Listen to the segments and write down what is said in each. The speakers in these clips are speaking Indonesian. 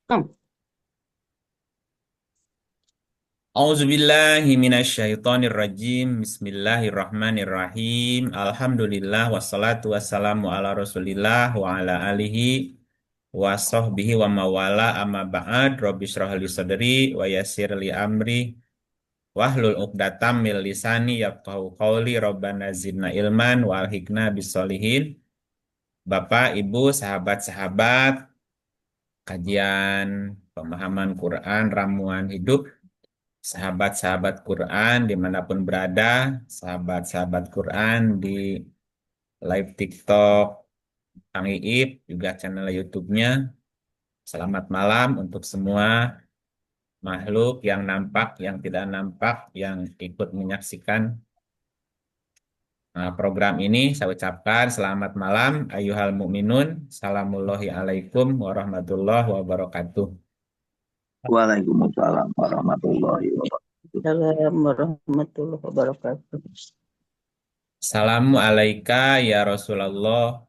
Hmm. Auzubillahi minasyaitonirrajim. Bismillahirrahmanirrahim. Alhamdulillah wassalatu wassalamu ala Rasulillah wa ala alihi wa sahbihi wa mawala amma ba'd. Rabbi shrah li sadri wa yassir li amri wahlul 'uqdatam min lisani yafqahu qawli. Rabbana zidna ilman wa alhiqna bisolihin. Bapak, Ibu, sahabat-sahabat, kajian pemahaman Quran, ramuan hidup, sahabat-sahabat Quran dimanapun berada, sahabat-sahabat Quran di live TikTok Kang Iip, juga channel YouTube-nya. Selamat malam untuk semua makhluk yang nampak, yang tidak nampak, yang ikut menyaksikan program ini. Saya ucapkan selamat malam, ayyuhal mu'minun. Salamullahi alaikum warahmatullahi wabarakatuh. Waalaikumsalam warahmatullahi wabarakatuh. Assalamualaikum warahmatullahi wabarakatuh. Assalamu alaika ya Rasulullah.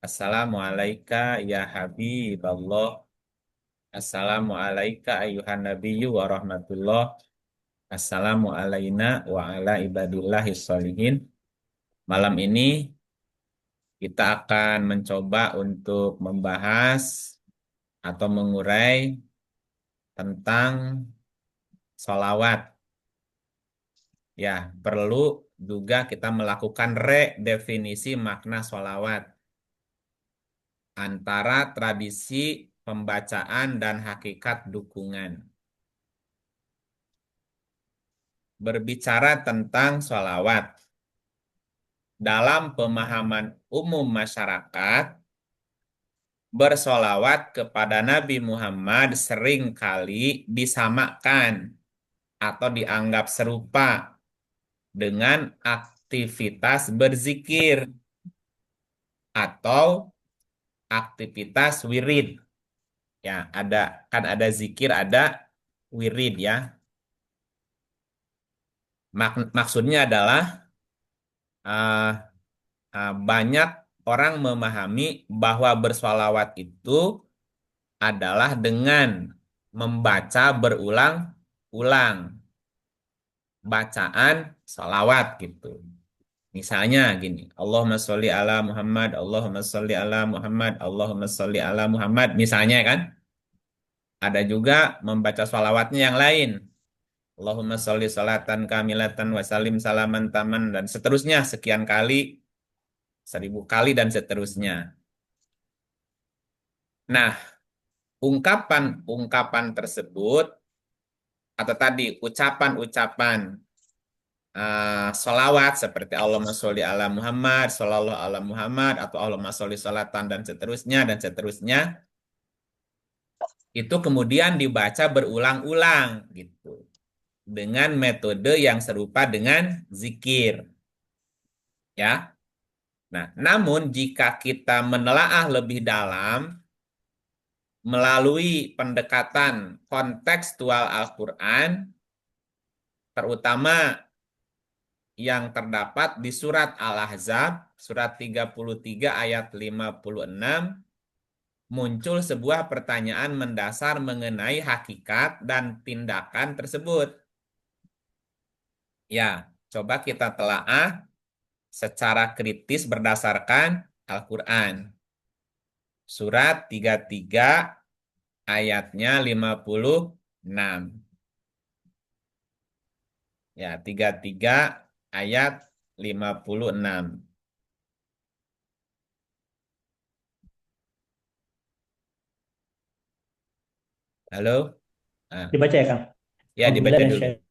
Assalamu alaika ya Habiballah. Assalamu alaika ayuhan nabiyyu wa rahmatullah. Assalamu alaina wa ala ibadillahi sholihin. Malam ini kita akan mencoba untuk membahas atau mengurai tentang sholawat. Ya, perlu juga kita melakukan redefinisi makna sholawat antara tradisi pembacaan dan hakikat dukungan. Berbicara tentang sholawat, dalam pemahaman umum masyarakat, bersolawat kepada Nabi Muhammad seringkali disamakan atau dianggap serupa dengan aktivitas berzikir atau aktivitas wirid. Ya, ada zikir, ada wirid ya. Maksudnya adalah uh, banyak orang memahami bahwa bersolawat itu adalah dengan membaca berulang-ulang bacaan salawat gitu. Misalnya gini, Allahumma sholli ala Muhammad, Allahumma sholli ala Muhammad, Allahumma sholli ala Muhammad. Misalnya kan, ada juga membaca salawatnya yang lain. Allahumma sholli sholatan kamilatan wa salim salaman taman dan seterusnya sekian kali, 1000 kali dan seterusnya. Nah, ungkapan-ungkapan tersebut atau tadi ucapan-ucapan sholawat seperti Allahumma sholli ala Muhammad, shollallahu ala Muhammad, atau Allahumma sholli sholatan dan seterusnya, itu kemudian dibaca berulang-ulang gitu dengan metode yang serupa dengan zikir, ya. Nah, namun jika kita menelaah lebih dalam melalui pendekatan kontekstual Al-Quran, terutama yang terdapat di surat Al-Ahzab, surat 33 ayat 56, muncul sebuah pertanyaan mendasar mengenai hakikat dan tindakan tersebut. Ya, coba kita telaah secara kritis berdasarkan Al-Quran. Surat 33 ayatnya 56. Ya, 33 ayat 56. Halo? Ah, Dibaca ya, Kang? ya, Alhamdulillah dibaca dan dulu.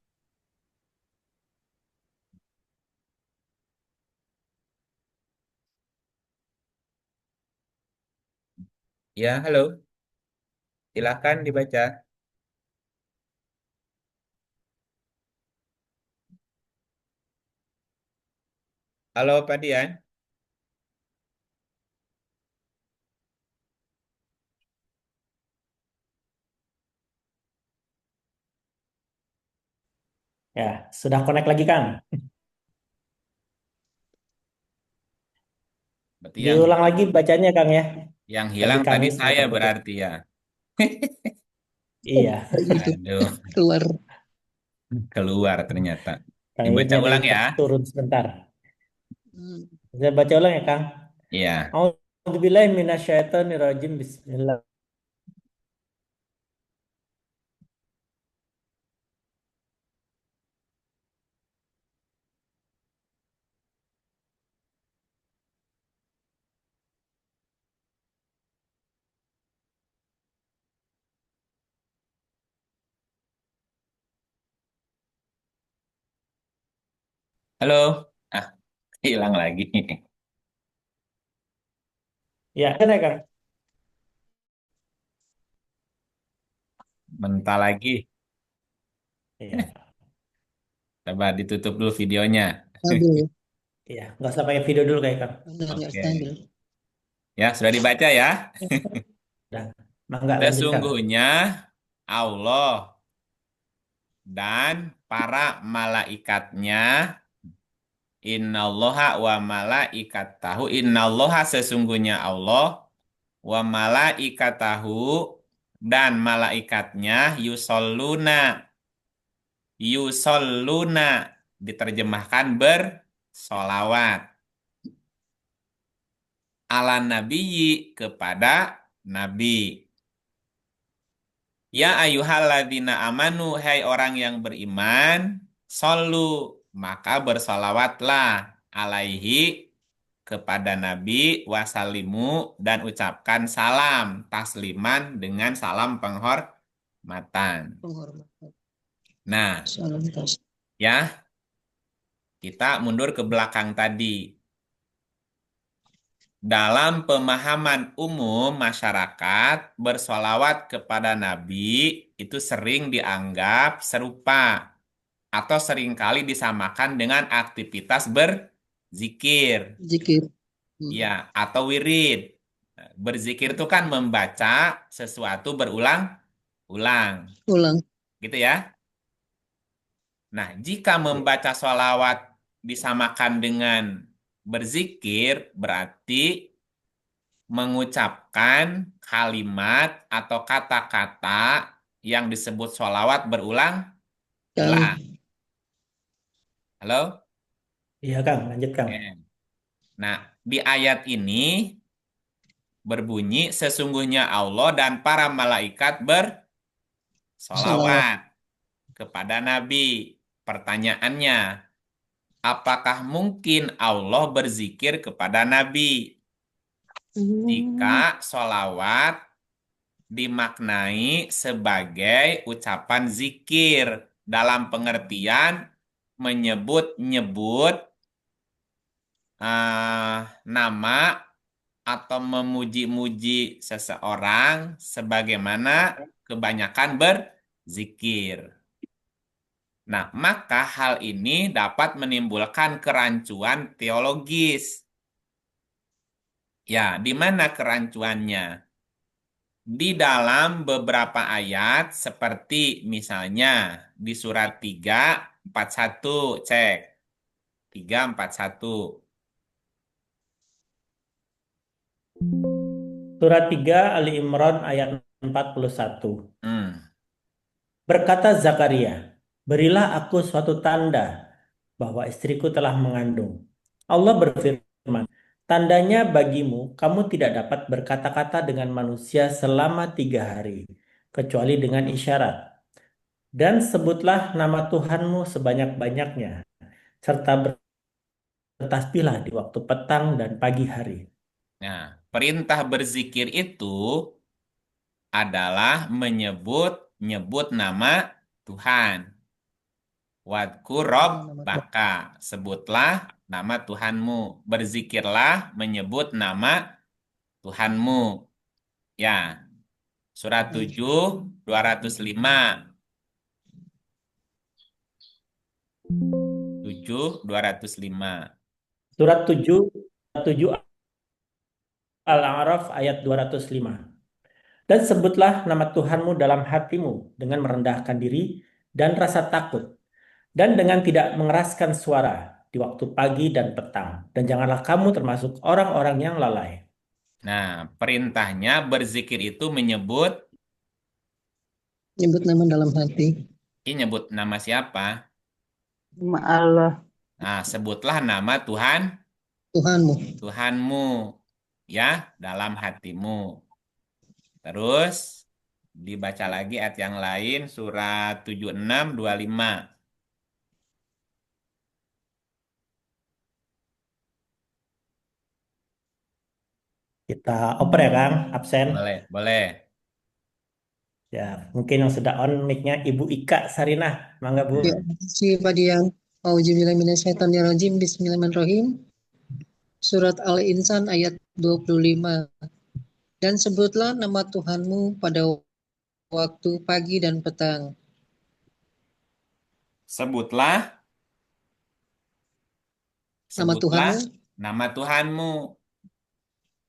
Ya, halo. Silakan dibaca. Halo, Pak Dian. ya sudah connect lagi, Kang. Berarti Diulang lagi bacanya, Kang ya. yang Tadi hilang kami tadi saya terputus-putus. berarti ya. Iya, Itu Aduh, keluar. keluar ternyata. Dibaca kayaknya nih ulang ya. turun sebentar. Hmm. Saya baca ulang ya, Kang. Iya. A'udzubillahi minasyaitonirrajim. Bismillah. Halo. Ah, hilang lagi. Ya, kan ya, Kang? Bentar lagi. Iya, Coba ditutup dulu videonya. Stabil. iya. Nggak usah pakai video dulu kayak Kang. Benar nggak Oke. stabil. Ya, sudah dibaca ya. Udah. Mangga lanjutkan. Sesungguhnya Allah dan para malaikatnya, innallaha wa malaikatahu, innallaha sesungguhnya Allah, wa malaikatahu dan malaikatnya, yusolluna diterjemahkan bersolawat ala nabiyyi kepada nabi. Ya ayyuhalladzina amanu, hai orang yang beriman, solu, maka bersolawatlah alaihi kepada Nabi, wasalimu, dan ucapkan salam tasliman dengan salam penghormatan. Penghormatan. Nah, Salam tas. ya, kita mundur ke belakang tadi. Dalam pemahaman umum masyarakat, bersolawat kepada Nabi itu sering dianggap serupa atau seringkali disamakan dengan aktivitas berzikir, Zikir. ya, Hmm. atau wirid. Berzikir itu kan membaca sesuatu berulang-ulang, Ulang. gitu ya. Nah, jika membaca sholawat disamakan dengan berzikir, berarti mengucapkan kalimat atau kata-kata yang disebut sholawat berulang-ulang. Kali. Halo? Iya, Kang. Lanjut, Kang. Oke. Nah, di ayat ini berbunyi, sesungguhnya Allah dan para malaikat Salawat. bersolawat kepada Nabi. Pertanyaannya, apakah mungkin Allah berzikir kepada Nabi? Jika Hmm. solawat dimaknai sebagai ucapan zikir dalam pengertian menyebut-nyebut nama atau memuji-muji seseorang sebagaimana kebanyakan berzikir. Nah, maka hal ini dapat menimbulkan kerancuan teologis. Ya, di mana kerancuannya? Di dalam beberapa ayat seperti misalnya di surat 3:41, cek 3:41. Surat 3 Ali Imran ayat 41. Hmm. Berkata Zakaria, berilah aku suatu tanda bahwa istriku telah mengandung. Allah berfirman, tandanya bagimu, kamu tidak dapat berkata-kata dengan manusia selama 3 hari, kecuali dengan isyarat. Dan sebutlah nama Tuhanmu sebanyak-banyaknya, serta bertasbihlah di waktu petang dan pagi hari. Nah, perintah berzikir itu adalah menyebut-nyebut nama Tuhan. Wadkurob Nama Tuhan. baka, sebutlah nama Tuhanmu. Berzikirlah menyebut nama Tuhanmu. Ya, surat Hmm. 7, 205. 7, 205. Surat 7, 7 Al-A'raf ayat 205. Dan sebutlah nama Tuhanmu dalam hatimu dengan merendahkan diri dan rasa takut, dan dengan tidak mengeraskan suara di waktu pagi dan petang. Dan janganlah kamu termasuk orang-orang yang lalai. Nah, perintahnya berzikir itu menyebut Nyebut nama dalam hati. Ini nyebut nama siapa? Nama Allah. Nah, sebutlah nama Tuhan, Tuhanmu. Tuhanmu, ya, dalam hatimu. Terus dibaca lagi ayat yang lain, surat 76 25. Kita oper ya Kang, absen. Boleh, boleh. Ya, mungkin yang sudah on mic-nya Ibu Ika Sarinah. Mangga Bu. Ya, si Padiang. Auzubillahiminasyaitonirrajim. Bismillahirrahmanirrahim. Surat Al-Insan ayat 25. Dan sebutlah nama Tuhanmu pada waktu pagi dan petang. Sebutlah, Nama sebutlah Tuhanmu, nama Tuhanmu.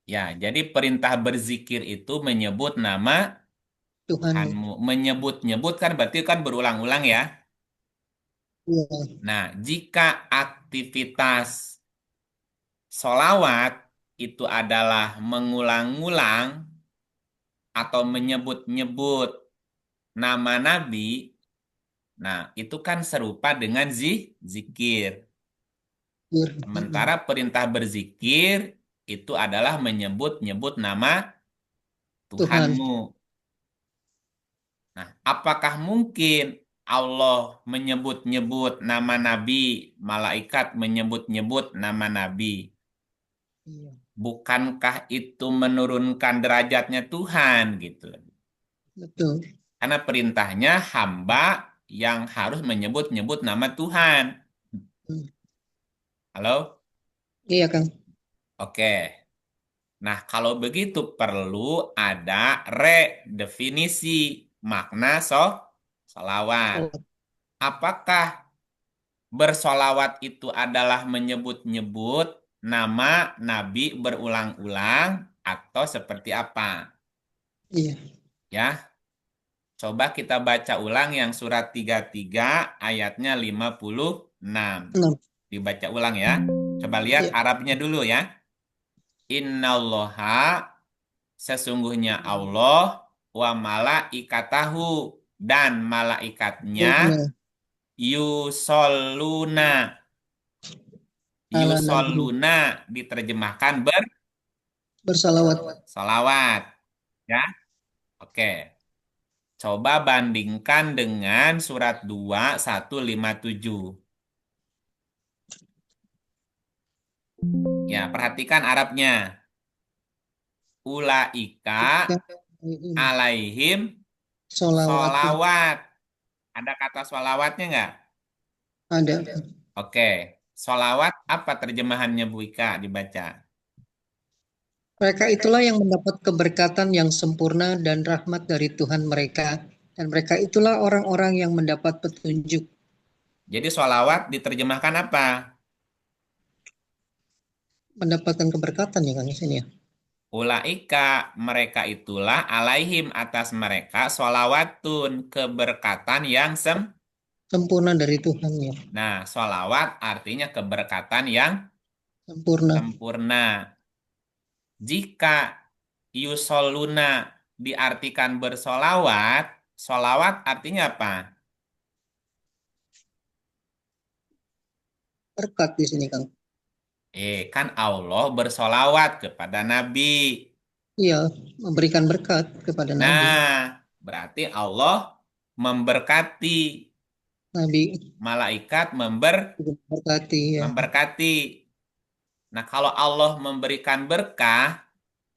Ya, jadi perintah berzikir itu menyebut nama Tuhanmu. Tuhanmu. Menyebut-nyebut kan berarti kan berulang-ulang ya. Ya, Nah, jika aktivitas solawat itu adalah mengulang-ulang atau menyebut-nyebut nama Nabi, nah itu kan serupa dengan zikir. Bir. Sementara perintah berzikir itu adalah menyebut-nyebut nama Tuhan. Tuhanmu. Nah, apakah mungkin Allah menyebut-nyebut nama Nabi, malaikat menyebut-nyebut nama Nabi? Iya, Bukankah itu menurunkan derajatnya Tuhan gitu? betul. Karena perintahnya hamba yang harus menyebut-nyebut nama Tuhan. Hmm. Halo? Iya, Kang. Oke. Nah, kalau begitu perlu ada redefinisi makna solawat. Oh, Apakah bersolawat itu adalah menyebut-nyebut nama Nabi berulang-ulang atau seperti apa? iya. Ya, coba kita baca ulang yang surat 33 ayatnya 56. 6. Dibaca ulang ya. Coba lihat Iya. Arabnya dulu ya. Innallaha sesungguhnya Allah wa malaikatahu dan malaikatnya Tuhannya. yusoluna. Ala Nabi. Yusoluna diterjemahkan Bersalawat. bersolawat. Ya, oke. Coba bandingkan dengan surat 2157. Ya, perhatikan Arabnya. Ulaika Ya, ini. alaihim Solawatu. solawat. Ada kata solawatnya nggak? Ada. Oke. Solawat apa terjemahannya Bu Ika dibaca? Mereka itulah yang mendapat keberkatan yang sempurna dan rahmat dari Tuhan mereka. Dan mereka itulah orang-orang yang mendapat petunjuk. Jadi solawat diterjemahkan apa? Mendapatkan keberkatan ya kan di sini ya. Ulaika mereka itulah alaihim atas mereka solawatun keberkatan yang Sempurna dari Tuhan ya. Nah, solawat artinya keberkatan yang Sempurna. sempurna. Jika yusoluna diartikan bersolawat, solawat artinya apa? Berkat di sini Kang. Kan Allah bersolawat kepada Nabi. Iya, memberikan berkat kepada Nabi. Nah, berarti Allah memberkati, Nabi malaikat juga memberkati ya. memberkati. Nah, kalau Allah memberikan berkah,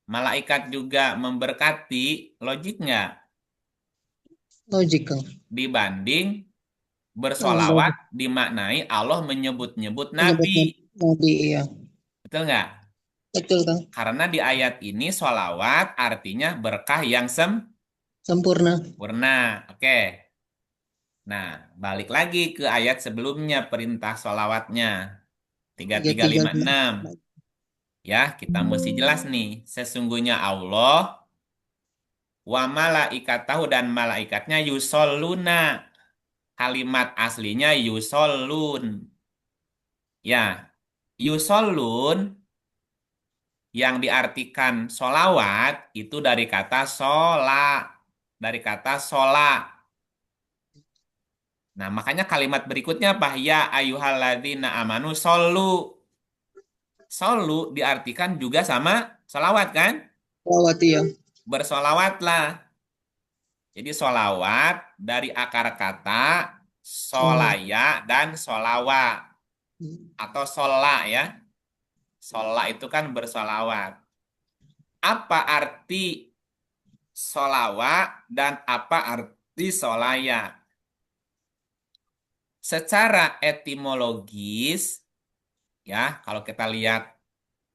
malaikat juga memberkati, logik nggak? Logik Kang. Dibanding Oh, bersolawat dimaknai Allah menyebut-nyebut Nabi. menyebutnya Nabi ya. Betul nggak? Betul Kang. Karena di ayat ini solawat artinya berkah yang Sempurna. sempurna. Oke. Nah, balik lagi ke ayat sebelumnya perintah solawatnya. Tiga Tiga tiga tiga lima enam. Ya, kita mesti jelas nih. Sesungguhnya Allah wa malaikatahu dan malaikatnya yusoluna. Kalimat aslinya yusolun. Ya, yusolun yang diartikan solawat itu dari kata sola. Dari kata sola. Nah, makanya kalimat berikutnya apa? Ya ayyuhalladzina amanu shollu. Shollu diartikan juga sama sholawat kan? Sholawat ya. Bersolawatlah. Jadi solawat dari akar kata Sholawat. solaya dan solawa atau sola ya. Sola itu kan bersolawat. Apa arti solawa dan apa arti solaya? Secara etimologis ya, kalau kita lihat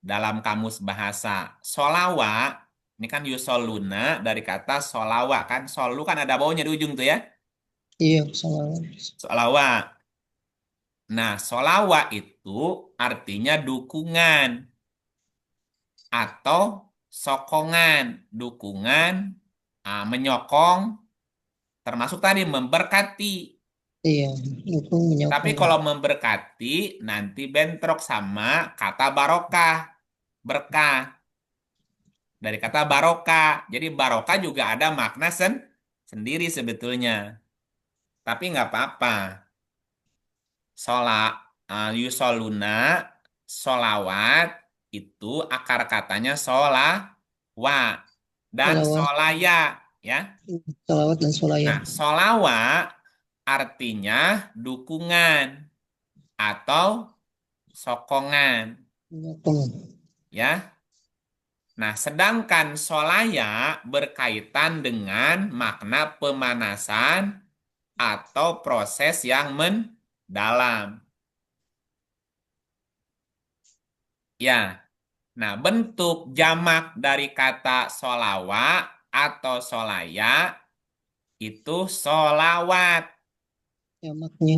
dalam kamus bahasa solawa, ini kan yusoluna dari kata solawa kan. Solu kan ada baunya di ujung tuh ya. Iya, sholawat. Solawa. Nah, solawa itu artinya dukungan atau sokongan. Dukungan, menyokong, termasuk tadi memberkati. Iya, dukung Tapi menyokong. kalau memberkati, nanti bentrok sama kata barokah, berkah. Dari kata barokah. Jadi barokah juga ada makna sendiri sebetulnya. Tapi nggak apa-apa. Sholat, yusoluna, solawat, itu akar katanya solawa dan Sholawat, solaya. Ya. sholawat dan sholaya. Nah, solawa artinya dukungan atau sokongan. Menyokong. Ya. Nah, sedangkan solaya berkaitan dengan makna pemanasan atau proses yang mendalam. Ya, nah bentuk jamak dari kata solawa atau solaya itu solawat. Jamaknya.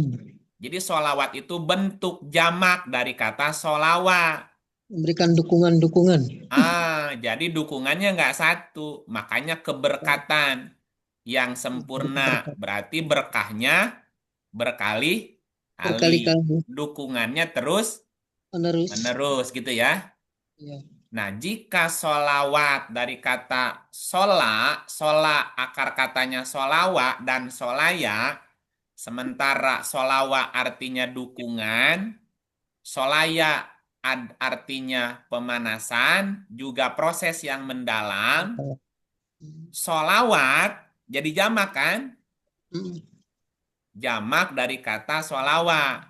Jadi solawat itu bentuk jamak dari kata solawa. Memberikan dukungan-dukungan. Jadi dukungannya nggak satu, makanya keberkatan yang sempurna. Berkat. Berarti berkahnya berkali-kali. Berkali-kali. Dukungannya terus Menerus. menerus gitu ya. Ya. Nah, jika solawat dari kata sola akar katanya solawa dan solaya, sementara solawa artinya dukungan, solaya artinya pemanasan, juga proses yang mendalam, solawat jadi jamak kan? Hmm. Jamak dari kata solawa.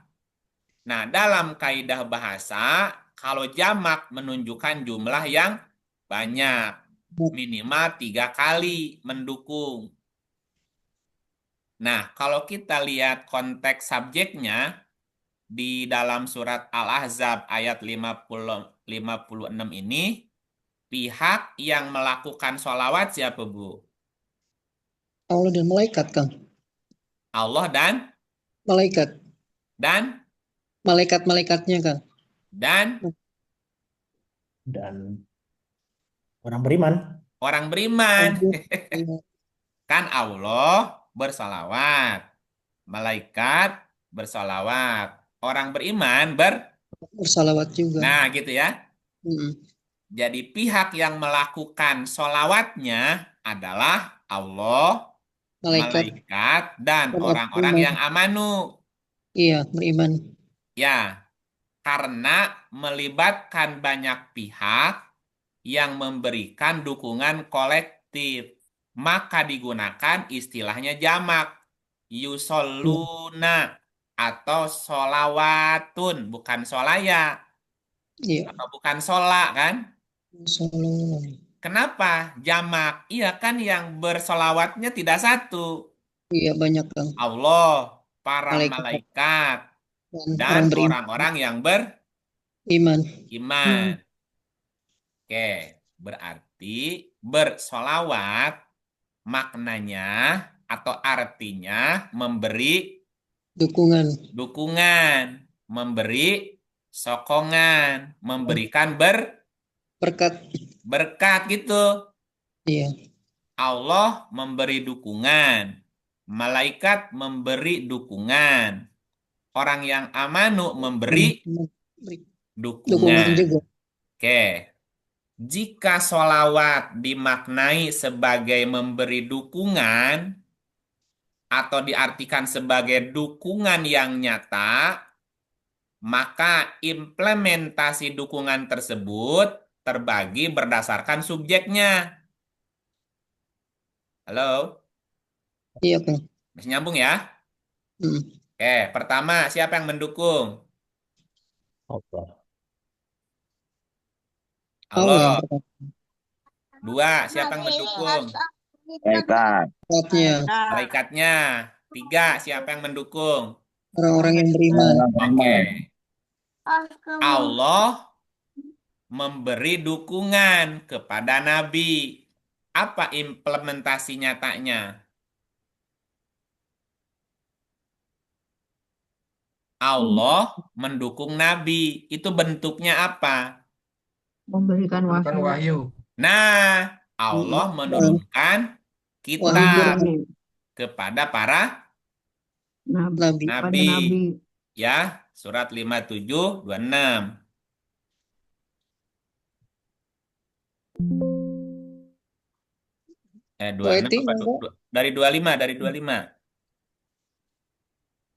Nah, dalam kaidah bahasa, kalau jamak menunjukkan jumlah yang banyak, minimal 3 kali mendukung. Nah, kalau kita lihat konteks subjeknya di dalam surat Al-Ahzab ayat 56 ini, pihak yang melakukan sholawat siapa, Bu? Allah dan malaikat, Kang. Allah dan Malaikat. dan Malaikat-malaikatnya, Kang. dan Dan orang beriman. orang beriman. Iya. Kan Allah bersolawat, malaikat bersolawat, orang beriman Bersalawat juga. Nah, gitu ya. Hmm. Jadi pihak yang melakukan solawatnya adalah Allah, Malaikat malaikat, dan dan orang orang-orang beriman. yang amanu. Iya, beriman. Ya, karena melibatkan banyak pihak yang memberikan dukungan kolektif, maka digunakan istilahnya jamak. Iya. Yusalluna atau solawatun, bukan solaya Iya. atau bukan sola kan? Sallallahu. Kenapa jamak? Iya kan yang bersolawatnya tidak satu. Iya, banyak, Kang. Allah, para Malaikat malaikat, dan dan orang beriman. orang-orang yang beriman. Iman. Hmm. Oke, berarti bersolawat maknanya atau artinya memberi Dukungan. dukungan, memberi sokongan, memberikan Berkat. berkat gitu. Iya. Allah memberi dukungan, malaikat memberi dukungan, orang yang amanu memberi Memberi dukungan dukungan. juga. Oke, jika solawat dimaknai sebagai memberi dukungan atau diartikan sebagai dukungan yang nyata, maka implementasi dukungan tersebut terbagi berdasarkan subjeknya. Halo, Iya, Bang. masih nyambung ya? Hmm. Oke, pertama, siapa yang mendukung? Allah. Allah yang Allah. pertama. Dua, siapa yang mendukung? Malaikat. Tempatnya Malaikatnya. Tiga, siapa yang mendukung? orang-orang yang beriman. Orang Oke. beriman. Allah memberi dukungan kepada Nabi. Apa implementasi nyatanya? Allah mendukung Nabi. Itu bentuknya apa? Memberikan wahyu. Nah, Allah menurunkan Wahyu kitab Quran, kepada para Nabi. Pada nabi. Nabi. Ya, surat 57, 26. Bu 26 Eti, apa? monggo. Dari 25, dari 25.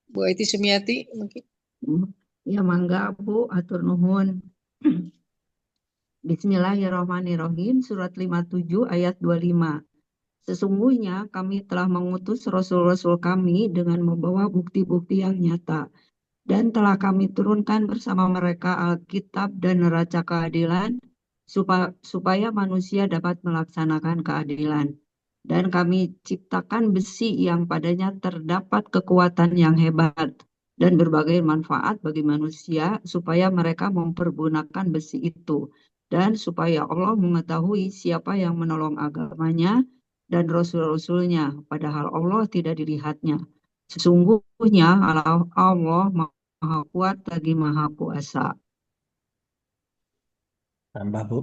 Bu Eti Sumiati, mungkin. Ya mangga Bu, atur nuhun. Bismillahirrahmanirrahim, surat 57 ayat 25. Sesungguhnya kami telah mengutus rasul-rasul kami dengan membawa bukti-bukti yang nyata. Dan telah kami turunkan bersama mereka Alkitab dan neraca keadilan, supaya manusia dapat melaksanakan keadilan. Dan kami ciptakan besi yang padanya terdapat kekuatan yang hebat dan berbagai manfaat bagi manusia, supaya mereka mempergunakan besi itu. Dan supaya Allah mengetahui siapa yang menolong agamanya dan rasul-rasulnya, padahal Allah tidak dilihatnya. Sesungguhnya Allah Maha Kuat lagi Maha Kuasa. Tambah, Bu.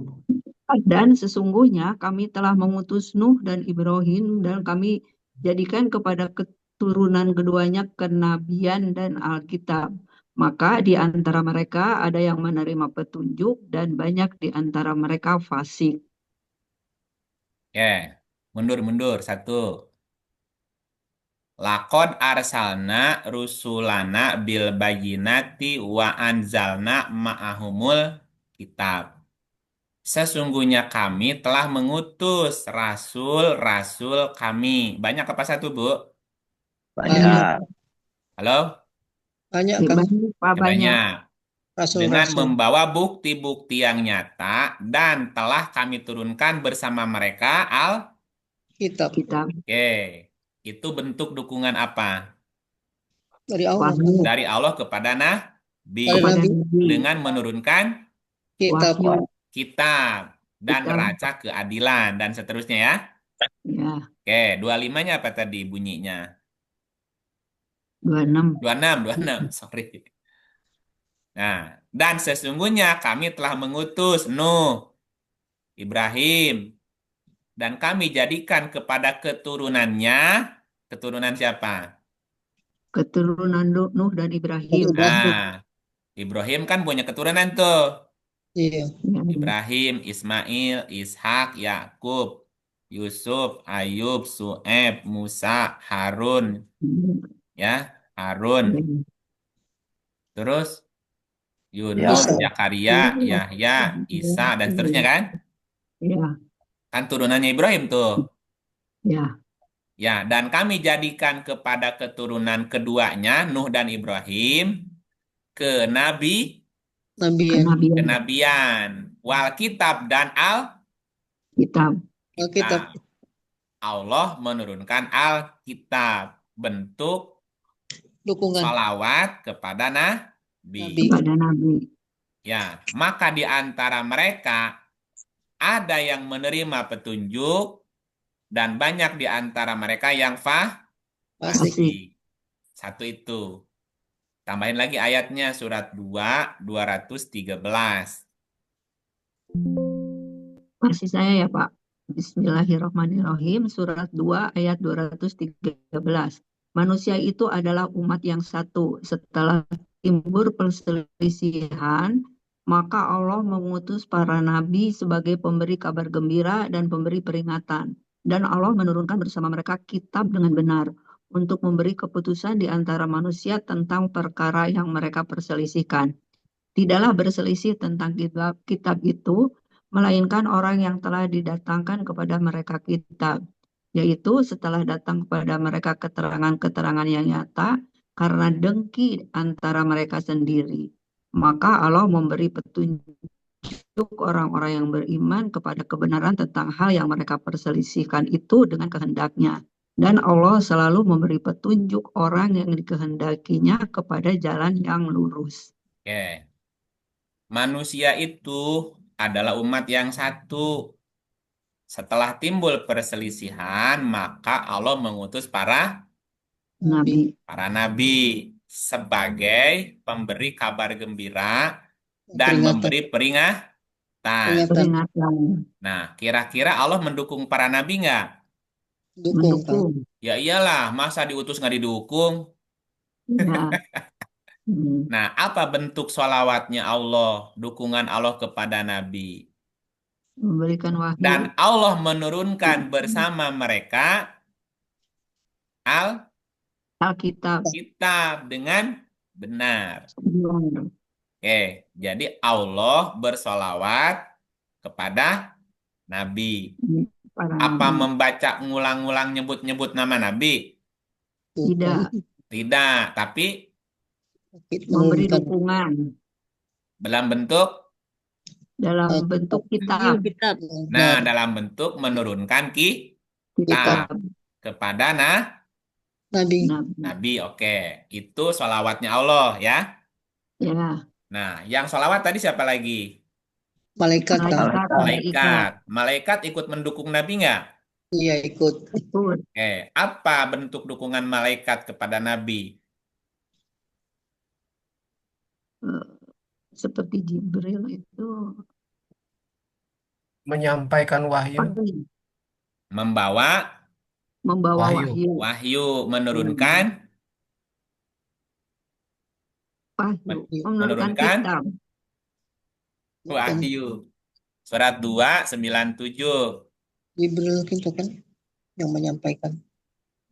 Dan sesungguhnya kami telah mengutus Nuh dan Ibrahim, dan kami jadikan kepada keturunan keduanya kenabian dan Alkitab. Maka di antara mereka ada yang menerima petunjuk dan banyak di antara mereka fasik. Oke, mundur-mundur. Satu. Lakod arsalna rusulana bil bayyinati wa anzalna ma'ahumul kitab. Sesungguhnya kami telah mengutus rasul-rasul kami. Banyak apa satu, Bu? Banyak. Halo? Banyak, Kang. Banyak, Pak, Ya, banyak. banyak. Dengan Rasul-rasul. membawa bukti-bukti yang nyata dan telah kami turunkan bersama mereka Kitab Kitab. Oke, itu bentuk dukungan apa? dari Allah. Wahyu Dari Allah kepada Nabi Dari kepada Nabi, Nabi. dengan menurunkan kitab. Wahyu. kitab dan Kitab. neraca keadilan dan seterusnya ya. Ya, Oke, 25-nya apa tadi bunyinya? 26. 26, sorry. Nah, dan sesungguhnya kami telah mengutus Nuh, Ibrahim, dan kami jadikan kepada keturunannya, keturunan siapa? Keturunan Nuh dan Ibrahim. Ibrahim. Nah, Ibrahim kan punya keturunan tuh. Iya. Ya, Ibrahim, Ismail, Ishak, Yakub, Yusuf, Ayub, Su'eb, Musa, Harun, ya, Harun. Terus Yunus, Ya. Zakaria, Yahya, Isa, dan seterusnya kan? Ya, Kan turunannya Ibrahim tuh. ya. Ya, dan kami jadikan kepada keturunan keduanya, Nuh dan Ibrahim, ke nabi, Nabi ya. Kenabian kenabian, wal kitab dan kitab. Alkitab. kitab. Allah menurunkan Alkitab, bentuk Dukungan. salawat kepada Nabi. Nabi. Kepada Nabi. Ya, maka di antara mereka ada yang menerima petunjuk dan banyak di antara mereka yang Fasik. fasik. Satu itu. Tambahin lagi ayatnya surat 2, 213. Masih saya ya Pak. Bismillahirrahmanirrahim. Surat 2 ayat 213. Manusia itu adalah umat yang satu. Setelah timbul perselisihan, maka Allah mengutus para nabi sebagai pemberi kabar gembira dan pemberi peringatan. Dan Allah menurunkan bersama mereka kitab dengan benar. untuk memberi keputusan di antara manusia tentang perkara yang mereka perselisihkan. Tidaklah berselisih tentang kitab itu, melainkan orang yang telah didatangkan kepada mereka kitab, yaitu setelah datang kepada mereka keterangan-keterangan yang nyata, karena dengki antara mereka sendiri. Maka Allah memberi petunjuk orang-orang yang beriman kepada kebenaran tentang hal yang mereka perselisihkan itu dengan kehendaknya. Dan Allah selalu memberi petunjuk orang yang dikehendakinya kepada jalan yang lurus. Oke. Manusia itu adalah umat yang satu. Setelah timbul perselisihan, maka Allah mengutus para Nabi. nabi sebagai pemberi kabar gembira dan Peringatan. memberi peringatan. Peringatan. Nah, kira-kira Allah mendukung para nabi nggak? Dukung, Pak. Mendukung. Ya iyalah, masa diutus nggak didukung? Ya. Nah, apa bentuk sholawatnya Allah, dukungan Allah kepada nabi? Memberikan wahyu. Dan Allah menurunkan bersama mereka Alkitab. Alkitab dengan benar. Benar. Oke, jadi Allah bersolawat kepada Nabi. Para Apa nabi. membaca ngulang-ngulang nyebut-nyebut nama Nabi? Tidak. Tidak, tapi Memberi Menurunkan. dukungan dalam bentuk, dalam bentuk kitab. nah dalam bentuk menurunkan Kitab. kepada Nabi. Nabi. Oke, itu sholawatnya Allah ya. Ya. Nah, yang sholawat tadi siapa lagi? Malaikat, Pak. Malaikat ikut mendukung Nabi nggak? Iya, ikut. Ikut. Apa bentuk dukungan malaikat kepada Nabi? Seperti Jibril itu menyampaikan wahyu, Membawa wahyu. menurunkan Menurunkan kitab. wahyu. Surat 297. Jibril itu kan yang menyampaikan.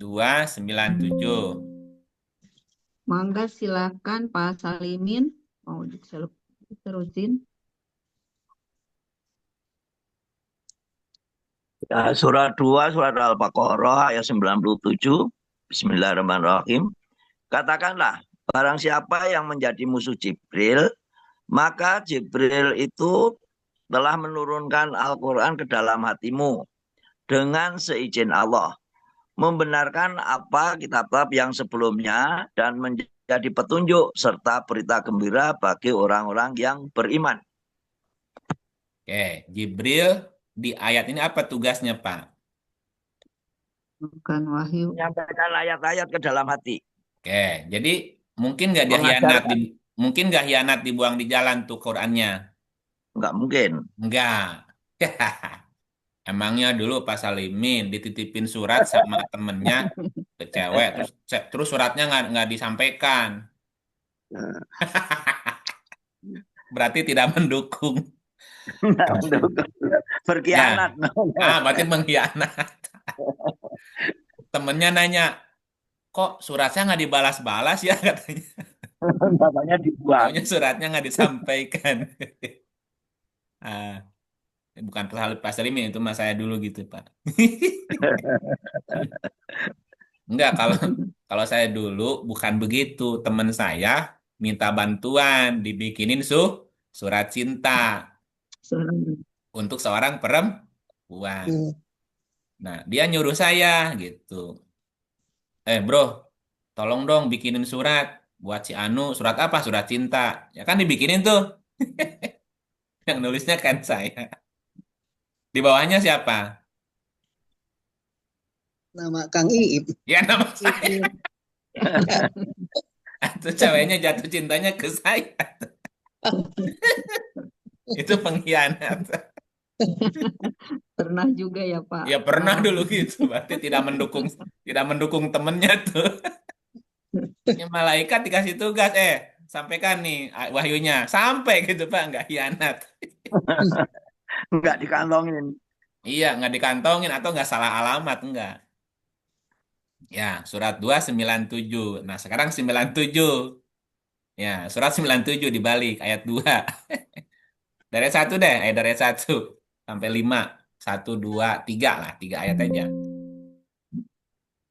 297. Mangga silakan Pak Salimin mau diterusin. Ya, surat 2, surat Al-Baqarah ayat 97. Bismillahirrahmanirrahim. Katakanlah, barang siapa yang menjadi musuh Jibril, maka Jibril itu telah menurunkan Al-Quran ke dalam hatimu dengan seizin Allah, membenarkan apa kitab-kitab yang sebelumnya dan menjadi petunjuk serta berita gembira bagi orang-orang yang beriman. Oke, Jibril di ayat ini apa tugasnya, Pak? Bukan wahyu. Menyampaikan ayat-ayat ke dalam hati. Oke, jadi mungkin nggak dia mungkin nggak hianat dibuang di jalan tuh Qurannya? Enggak mungkin. Enggak. Emangnya dulu Pak Salimin dititipin surat sama temennya ke cewek, terus suratnya nggak disampaikan. Berarti tidak mendukung. Berkhianat. Berarti mengkhianat. Temennya nanya, kok suratnya nggak dibalas-balas ya katanya. Bapaknya dibuang. Pokoknya suratnya nggak disampaikan. Bukan Pak Salimin, itu mas saya dulu gitu Pak. Enggak, kalau saya dulu bukan begitu. Teman saya minta bantuan dibikinin surat cinta untuk seorang perempuan. Nah, dia nyuruh saya gitu. Bro, tolong dong bikinin surat buat si Anu. Surat apa? Surat cinta. Ya kan dibikinin tuh. Yang nulisnya kan saya. Di bawahnya siapa? Nama Kang Iip. Ya, nama saya. Itu ceweknya jatuh cintanya ke saya. Itu pengkhianat. Pernah juga ya Pak? Ya pernah dulu gitu. Berarti tidak mendukung temennya tuh. Ya, malaikat dikasih tugas, sampaikan nih wahyunya. Sampai gitu Pak, nggak hianat. Nggak dikantongin. Iya, nggak dikantongin atau nggak salah alamat, enggak. Ya, surat 2 97. Nah, sekarang 97. Ya, surat 97 dibalik ayat 2. Dari ayat 1 deh, dari ayat 1 sampai 5. 1, 2, 3 lah, 3 ayat aja.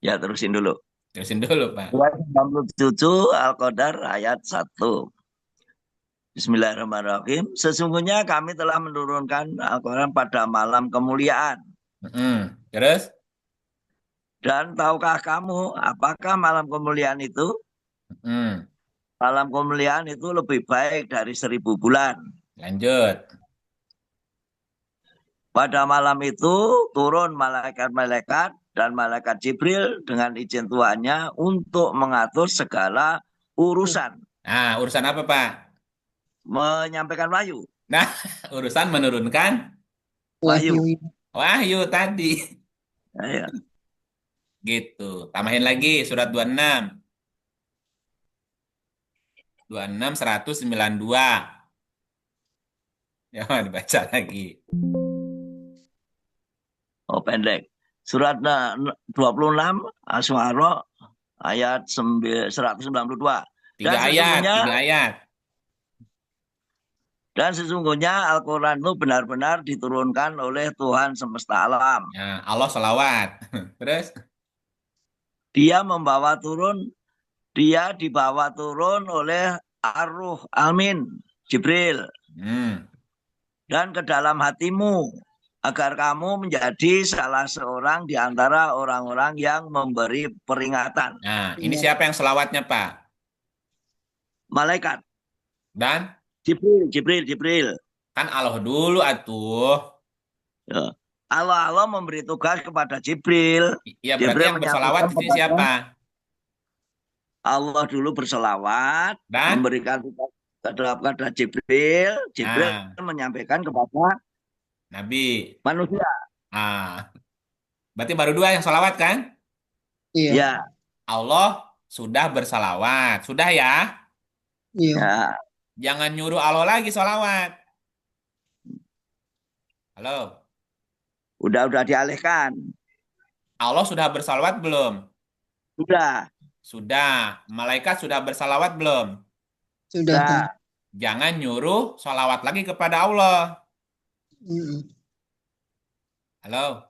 Ya, terusin dulu. Terusin dulu, Pak. Surat 97 Al-Qadar ayat 1. Bismillahirrahmanirrahim. Sesungguhnya kami telah menurunkan Al-Quran pada malam kemuliaan. Terus? Dan tahukah kamu apakah malam kemuliaan itu? Mm. Malam kemuliaan itu lebih baik dari 1000 bulan. Lanjut. Pada malam itu turun malaikat-malaikat dan malaikat Jibril dengan izin Tuhannya untuk mengatur segala urusan. Nah, urusan apa, Pak? Menyampaikan wahyu. Nah, urusan menurunkan Wahyu. wahyu tadi. Ya. Gitu. Tambahin lagi surat 26. 26, 192. Ya, dibaca lagi. Oh, pendek. Surat 26 Asy-Syu'ara ayat 192. 3 ayat, 3 ayat. Dan sesungguhnya Al-Quran itu benar-benar diturunkan oleh Tuhan semesta alam. Ya, Allah selawat. Terus? Dia dibawa turun oleh Ar-Ruh Amin, Jibril. Dan ke dalam hatimu, agar kamu menjadi salah seorang di antara orang-orang yang memberi peringatan. Nah, ini siapa yang selawatnya, Pak? Malaikat. Dan? Jibril. Kan Allah dulu atuh. Ya. Allah memberi tugas kepada Jibril. Ya, berarti yang berselawat di sini siapa? Allah dulu berselawat, dan memberikan tugas kepada Jibril. Jibril menyampaikan kepada Nabi manusia. Berarti baru 2 yang selawat kan? Iya. Ya. Allah sudah berselawat. Sudah ya? Iya. Ya. Jangan nyuruh Allah lagi selawat. Halo? Udah dialihkan. Allah sudah bersalawat belum? Sudah. Malaikat sudah bersalawat belum? Sudah. Jangan nyuruh salawat lagi kepada Allah. Halo?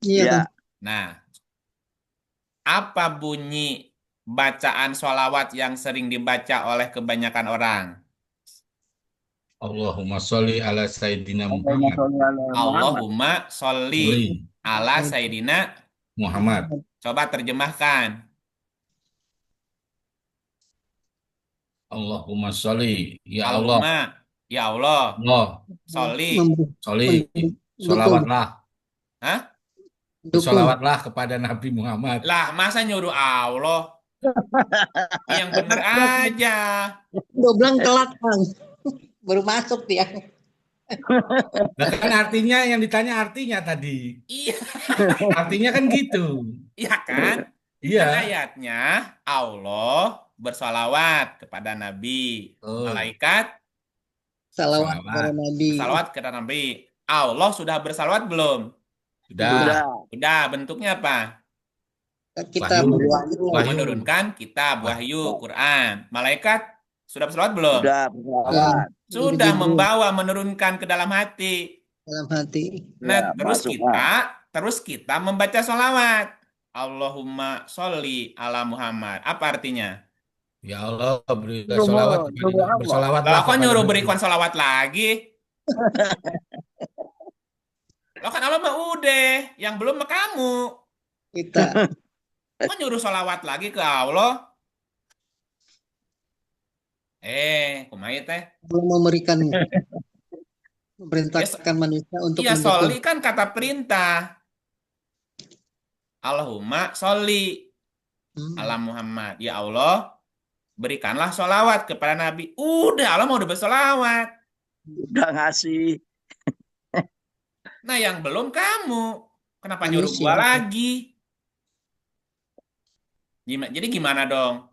Iya. Nah, apa bunyi bacaan sholawat yang sering dibaca oleh kebanyakan orang? Allahumma sholli ala Sayyidina Muhammad. Allahumma sholli ala Sayyidina Muhammad. Coba terjemahkan. Allahumma sholli. Ya Allahumma, Allah. ya Allah. Allah. Sholli. Sholawatlah. Hah? Sholawatlah kepada Nabi Muhammad. Lah, masa nyuruh Allah? Yang bener aja. Doblang telat, Bang. Baru masuk dia. Nah, kan artinya yang ditanya artinya tadi. Iya. Artinya kan gitu. Iya kan? Iya. Kan ayatnya Allah bersalawat kepada Nabi. Malaikat salawat kepada Nabi. Salawat kepada Nabi. Allah sudah bersalawat belum? Sudah. Bentuknya apa? Kitab menurunkan kitab wahyu Quran. Malaikat sudah bersalawat belum? Sudah membawa menurunkan ke dalam hati. Nah, terus kita membaca sholawat. Allahumma sholli ala Muhammad. Apa artinya? Ya Allah, berikan sholawat. Bersolawatlah. Kok nyuruh berikan sholawat lagi? Lo kan Allah mah udah, yang belum mah kamu. Kita. Kok nyuruh sholawat lagi ke Allah? Kumaha teh? Belum memerintahkan manusia untuk mendukung. Sholli kan kata perintah. Allahumma sholli ala Muhammad. Ya Allah, berikanlah sholawat kepada Nabi. Udah, Allah mau udah bersolawat. Udah ngasih. Nah, yang belum kamu. Kenapa nyuruh gua lagi? Jadi gimana dong?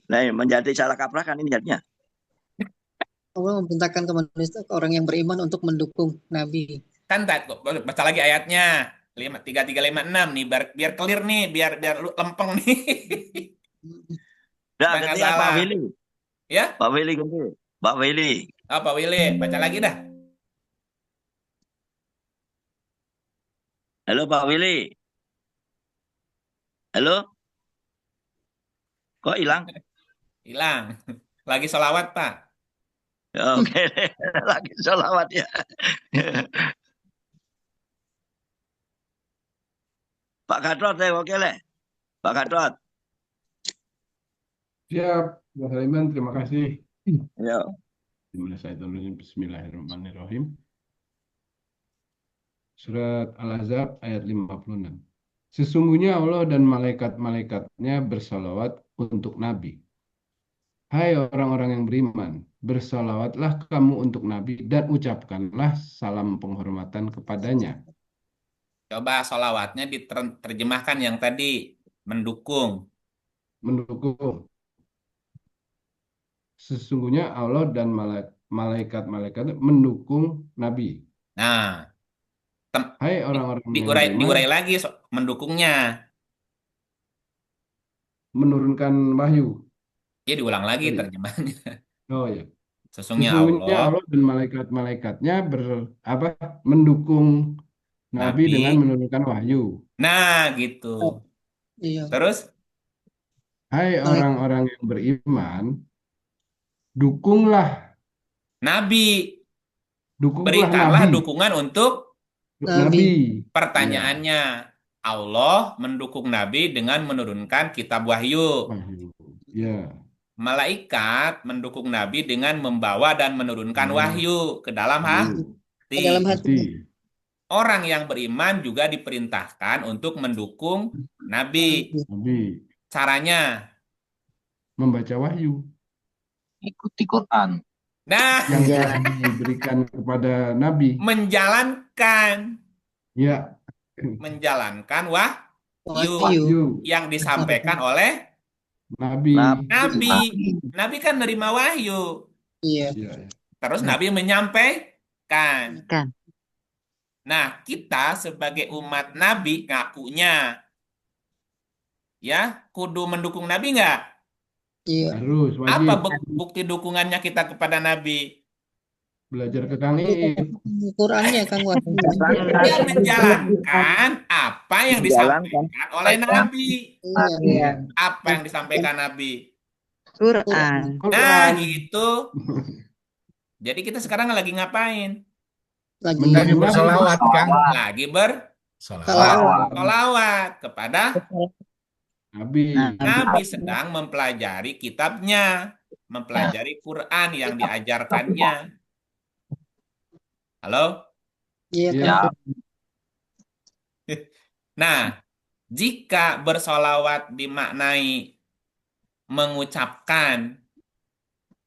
Nah, menjadi salah kaprah kan ini jadinya. Allah memerintahkan ke manusia, ke orang yang beriman untuk mendukung Nabi. Kan baca lagi ayatnya. 3356 nih, biar clear nih, biar lu lempeng nih. Dah, Supaya nggak gantian Pak salah. Willy. Ya, Pak Willy ganti. Pak Willy. Pak Willy, baca lagi dah. Halo Pak Willy. Halo, kok hilang? Hilang. Lagi sholawat, Pak. Oke, lagi sholawat ya. Pak Gatot, oke le. Pak Gatot. Siap, Mas Saiman, terima kasih. Ya. Bismillahirrahmanirrahim. Surat Al-Ahzab ayat 56. Sesungguhnya Allah dan malaikat-malaikatnya bersalawat untuk Nabi. Hai orang-orang yang beriman, bersalawatlah kamu untuk Nabi dan ucapkanlah salam penghormatan kepadanya. Coba sholawatnya diterjemahkan yang tadi, mendukung. Mendukung. Sesungguhnya Allah dan malaikat-malaikat mendukung Nabi. Nah, Hai orang-orang yang beriman, diurai lagi mendukungnya. menurunkan wahyu. Ya, diulang lagi Tadi. terjemahannya. Oh ya. Sesungguhnya Sesungguhnya Allah Allah dan malaikat-malaikatnya mendukung Nabi Nabi. dengan menurunkan wahyu. Nah, gitu. Iya. Terus, Hai orang-orang yang beriman, dukunglah Nabi. Dukunglah Berikanlah Nabi. dukungan untuk Nabi. pertanyaannya. Allah mendukung Nabi dengan menurunkan kitab wahyu. Wahyu. Ya. Malaikat mendukung Nabi dengan membawa dan menurunkan wahyu ke dalam hati. Ke dalam hati. Orang yang beriman juga diperintahkan untuk mendukung Nabi. Nabi. Caranya Membaca wahyu Ikuti Quran. nah, yang diberikan kepada Nabi. menjalankan Ya. wahyu Wahyu. yang disampaikan oleh Nabi. Nabi kan nerima wahyu. Iya. Ya. Terus Nabi menyampaikan. Nah, kita sebagai umat Nabi ngakunya, ya, kudu mendukung Nabi nggak? Iya. Harus wajib. Apa bukti dukungannya kita kepada Nabi? Belajar ke Kang Iip. Qurannya Kang Wahyu. Dia menjalankan apa yang disampaikan oleh Nabi. Iya. Apa yang disampaikan Nabi? Quran. Nah, gitu. Jadi kita sekarang lagi ngapain? Lagi bersolawat, Kang. Lagi Solawat. bersolawat kepada Nabi. Nabi sedang mempelajari kitabnya, mempelajari Quran yang diajarkannya. Halo? Iya. Ya. Nah, jika bersolawat dimaknai mengucapkan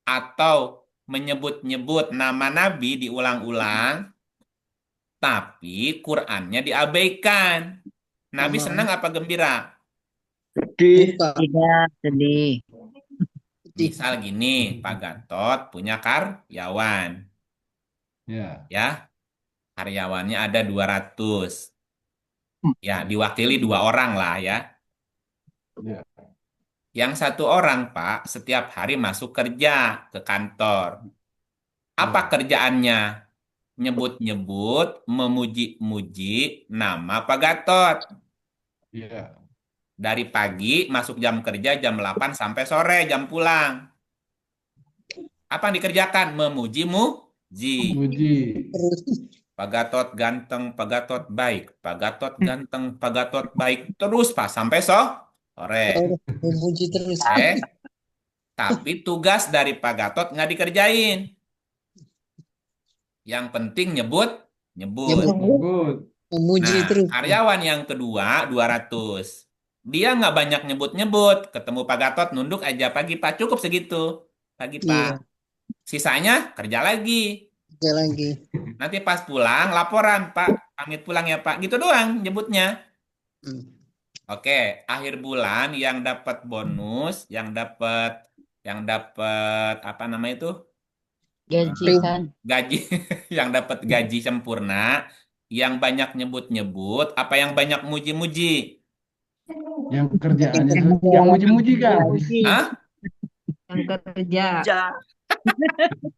atau menyebut-nyebut nama Nabi diulang-ulang, tapi Qurannya diabaikan. Nabi senang apa gembira? Sedih. Tidak sedih. Misal gini, Pak Gatot punya karyawan. Ya, karyawannya ada 200. Ya, diwakili 2 orang lah ya. Ya. Yang 1 orang, Pak, setiap hari masuk kerja ke kantor. Apa kerjaannya? Nyebut-nyebut, memuji-muji nama Pak Gatot. Ya. Dari pagi masuk jam kerja jam 8 sampai sore jam pulang. Apa yang dikerjakan? Memuji-muji. Pak Gatot ganteng, Pak Gatot baik. Pak Gatot ganteng, Pak Gatot baik. Terus Pak sampai sore. Memuji terus. Tapi tugas dari Pak Gatot nggak dikerjain. Yang penting nyebut. Memuji Nah, terus. karyawan yang kedua 200. Dia nggak banyak nyebut-nyebut. Ketemu Pak Gatot nunduk aja, pagi Pak, cukup segitu. Pagi Pak. Sisanya kerja lagi. Nanti pas pulang laporan, Pak, pamit pulang ya Pak. Gitu doang nyebutnya. Oke, akhir bulan yang dapat bonus, yang dapat apa namanya itu? Gaji kan. Gaji yang dapat gaji sempurna Yang banyak nyebut-nyebut apa yang banyak muji-muji? Yang kerjaannya yang muji-muji, Kang. Hah? Yang kerja. Kerja,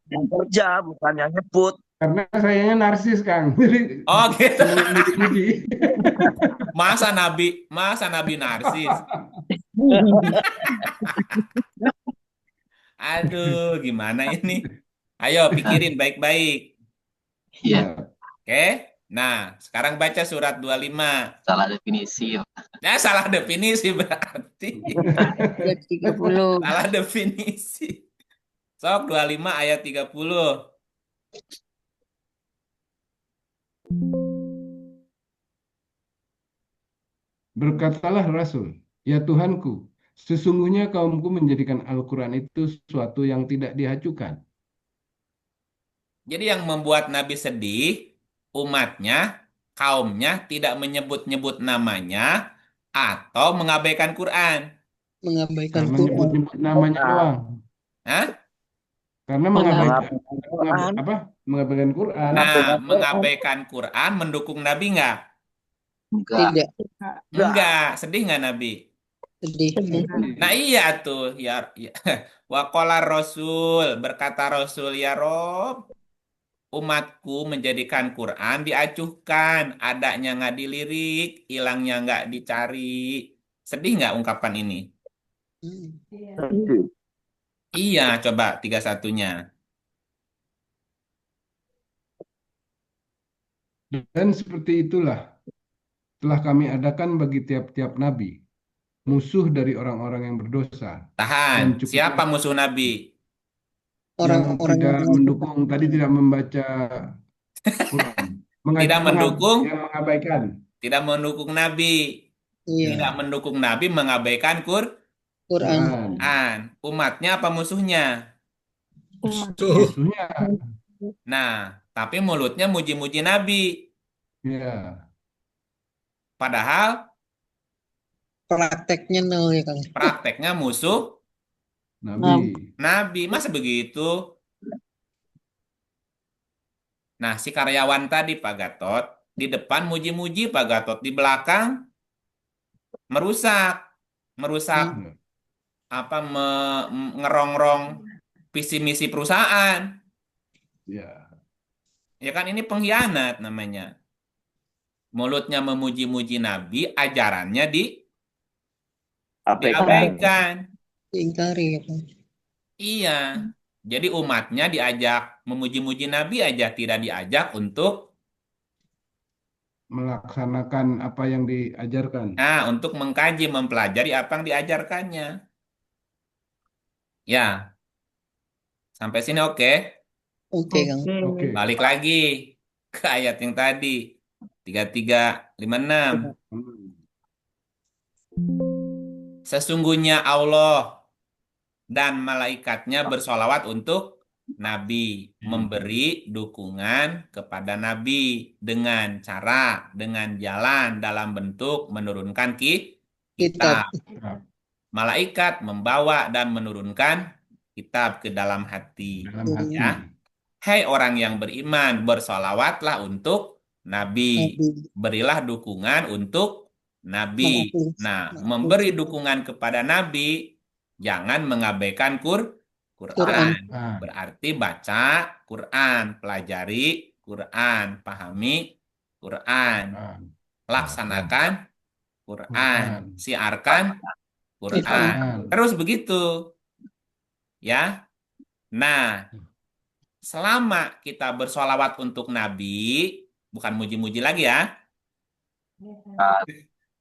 yang kerja bukan yang nyebut. Karena sayanya narsis, Kang. Jadi Oh gitu. seneng muji-muji. Masa Nabi narsis? Aduh, gimana ini? Ayo pikirin baik-baik. Iya, Ya. Oke? Nah, sekarang baca surat 25. salah definisi. Nah, salah definisi berarti. Ayat 30. Salah definisi. Sok 25 ayat 30. Berkatalah Rasul, ya Tuhanku, sesungguhnya kaumku menjadikan Al-Quran itu sesuatu yang tidak diajukan. Jadi yang membuat Nabi sedih, umatnya, kaumnya tidak menyebut-nyebut namanya atau mengabaikan Quran. Mengabaikan Karena Quran. nyebut-nyebut namanya doang. Hah? Karena Mengabaikan mengabaikan apa? Mengabaikan Quran. Nah, mengabaikan Quran mendukung Nabi nggak? Enggak. Tidak Enggak. Sedih nggak Nabi? sedih. Nah iya tuh, ya. Waqala Rasul, berkata Rasul, ya Rob, umatku menjadikan Quran diacuhkan, adanya nggak dilirik, hilangnya nggak dicari. Sedih nggak ungkapan ini? Hmm. Sedih. Iya, coba 31-nya. Dan seperti itulah telah kami adakan bagi tiap-tiap nabi, musuh dari orang-orang yang berdosa. Dan Tahan, siapa cukuplah musuh Nabi? yang Orang-orang tidak yang mendukung, tadi tidak membaca Quran. Tidak mendukung, Yang mengabaikan. tidak mendukung Nabi. Tidak iya, mendukung Nabi, mengabaikan Quran. Quran. Umatnya apa musuhnya? Tuh. Musuhnya. Nah, tapi mulutnya muji-muji Nabi. Ya, Padahal Prakteknya nol ya Kang. prakteknya musuh Nabi. Nabi. Masa begitu? Nah, si karyawan tadi Pak Gatot, di depan muji-muji Pak Gatot, di belakang merusak. Merusak Hmm. Ya. apa ngerongrong visi misi perusahaan. Ya. Ya kan ini pengkhianat namanya. Mulutnya memuji-muji Nabi, ajarannya APK. diabaikan. Diingkari ya Kang. Iya. Jadi umatnya diajak memuji-muji Nabi aja tidak diajak untuk Melaksanakan apa yang diajarkan. untuk mengkaji, mempelajari apa yang diajarkannya. Ya, sampai sini oke. Oke Kang. Oke. Balik lagi ke ayat yang tadi. 3356. Sesungguhnya Allah dan malaikatnya bersolawat untuk Nabi, memberi dukungan kepada Nabi dengan cara, dengan jalan dalam bentuk menurunkan Kitab. kitab. Malaikat membawa dan menurunkan kitab ke dalam hati. Dalam hati. Ya. Hai orang yang beriman, bersolawatlah untuk Nabi. Nabi. Berilah dukungan untuk Nabi. Nah, memberi dukungan kepada Nabi, jangan mengabaikan Quran. Ah, Berarti baca Quran, pelajari Quran, pahami Quran, ah, laksanakan Quran, Quran. siarkan Quran. Quran. Terus begitu. Ya. Nah, selama kita bersolawat untuk Nabi, bukan muji-muji lagi ya,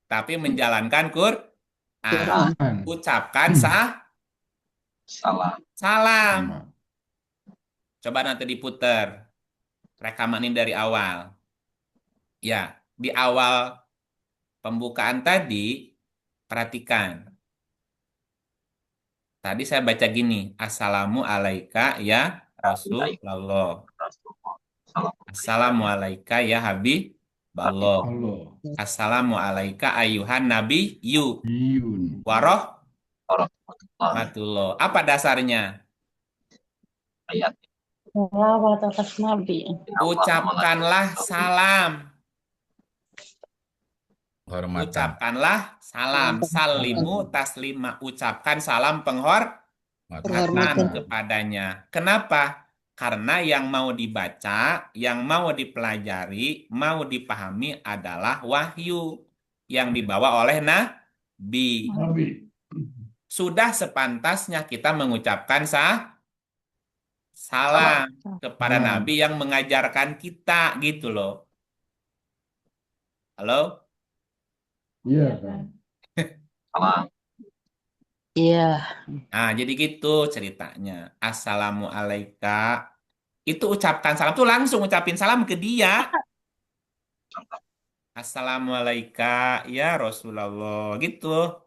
tapi menjalankan Quran. Quran. Ucapkan Salah. salam. Sama. Coba nanti diputer rekaman ini dari awal. Ya, di awal pembukaan tadi, perhatikan. Tadi saya baca gini, Assalamu alaika ya Rasulullah. Assalamu alaika ya Habiballah. Allah. Assalamu alaika ayuhan nabi yu Yun. warahmatullah. Apa dasarnya? Ayat. Salawat atas Nabi. Ucapkanlah salam. Hormatan. Ucapkanlah salam. Salimu taslima. Ucapkan salam penghormatan Penghormatan. kepadanya. Kenapa? Karena yang mau dibaca, yang mau dipelajari, mau dipahami adalah wahyu yang dibawa oleh Nabi. Nabi. Sudah sepantasnya kita mengucapkan salam kepada Salam. Nabi yang mengajarkan kita gitu loh. Halo? Iya, Kang. Salam. Iya. Nah, jadi gitu ceritanya. Assalamualaikum. Itu ucapkan salam tuh langsung ucapin salam ke dia. Assalamualaikum ya Rasulullah gitu.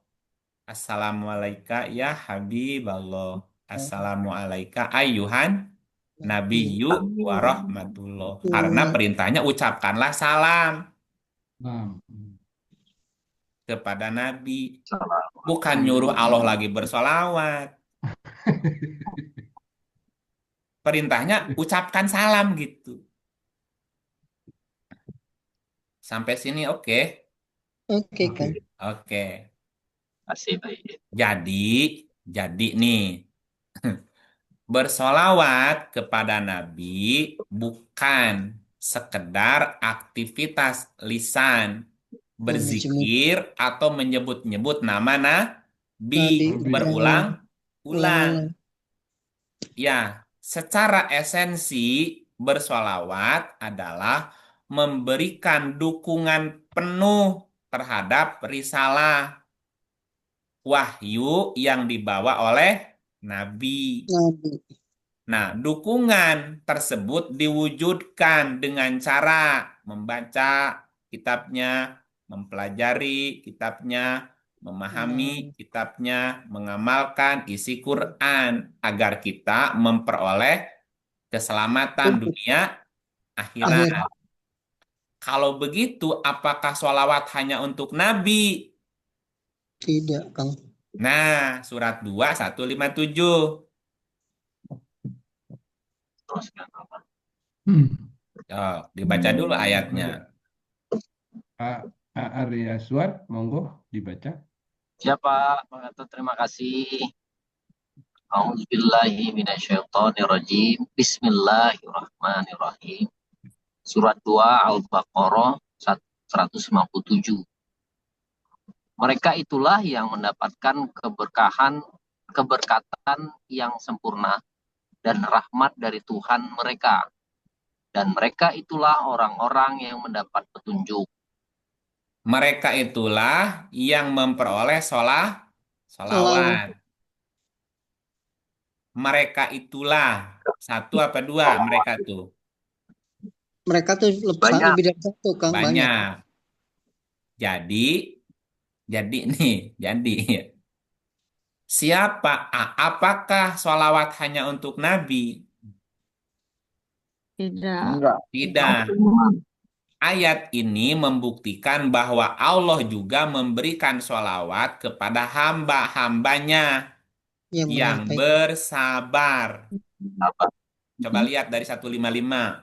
Assalamualaikum ya Habiballah. Assalamualaikum ayuhan Nabiyyu wa rahmatullah. Karena perintahnya ucapkanlah salam Salam. kepada Nabi. Salam. Bukan nyuruh Allah lagi bersolawat. Perintahnya ucapkan salam gitu. Sampai sini oke? Oke, Kang. Oke. Masih baik. Jadi nih, bersolawat kepada Nabi bukan sekedar aktivitas lisan, berzikir atau menyebut-nyebut nama Nabi Nabi. berulang-ulang. Ya, secara esensi bersolawat adalah memberikan dukungan penuh terhadap risalah wahyu yang dibawa oleh Nabi. Nabi. Nah, dukungan tersebut diwujudkan dengan cara membaca kitabnya, mempelajari kitabnya, memahami kitabnya, mengamalkan isi Quran agar kita memperoleh keselamatan dunia akhirat. Kalau begitu, apakah sholawat hanya untuk Nabi? Tidak, Kang. Nah, surat 2, 157. Teruskan. Oh, dibaca dulu ayatnya. Pak Arya Swat, monggo dibaca. Siapa mengatur terima kasih. A'udzubillahi minasyaitonirrajim. Bismillahirrahmanirrahim. Surat 2 Al-Baqarah 157. Mereka itulah yang mendapatkan keberkatan yang sempurna dan rahmat dari Tuhan mereka. Dan mereka itulah orang-orang yang mendapat petunjuk. Mereka itulah yang memperoleh sholawat. Mereka itulah. Satu apa dua mereka tuh? Mereka tuh Banyak. lebih dari satu, Kang. Banyak. Banyak. Jadi apakah sholawat hanya untuk Nabi? Tidak. Tidak. Ayat ini membuktikan bahwa Allah juga memberikan sholawat kepada hamba-hambanya yang bersabar. Coba lihat dari 155.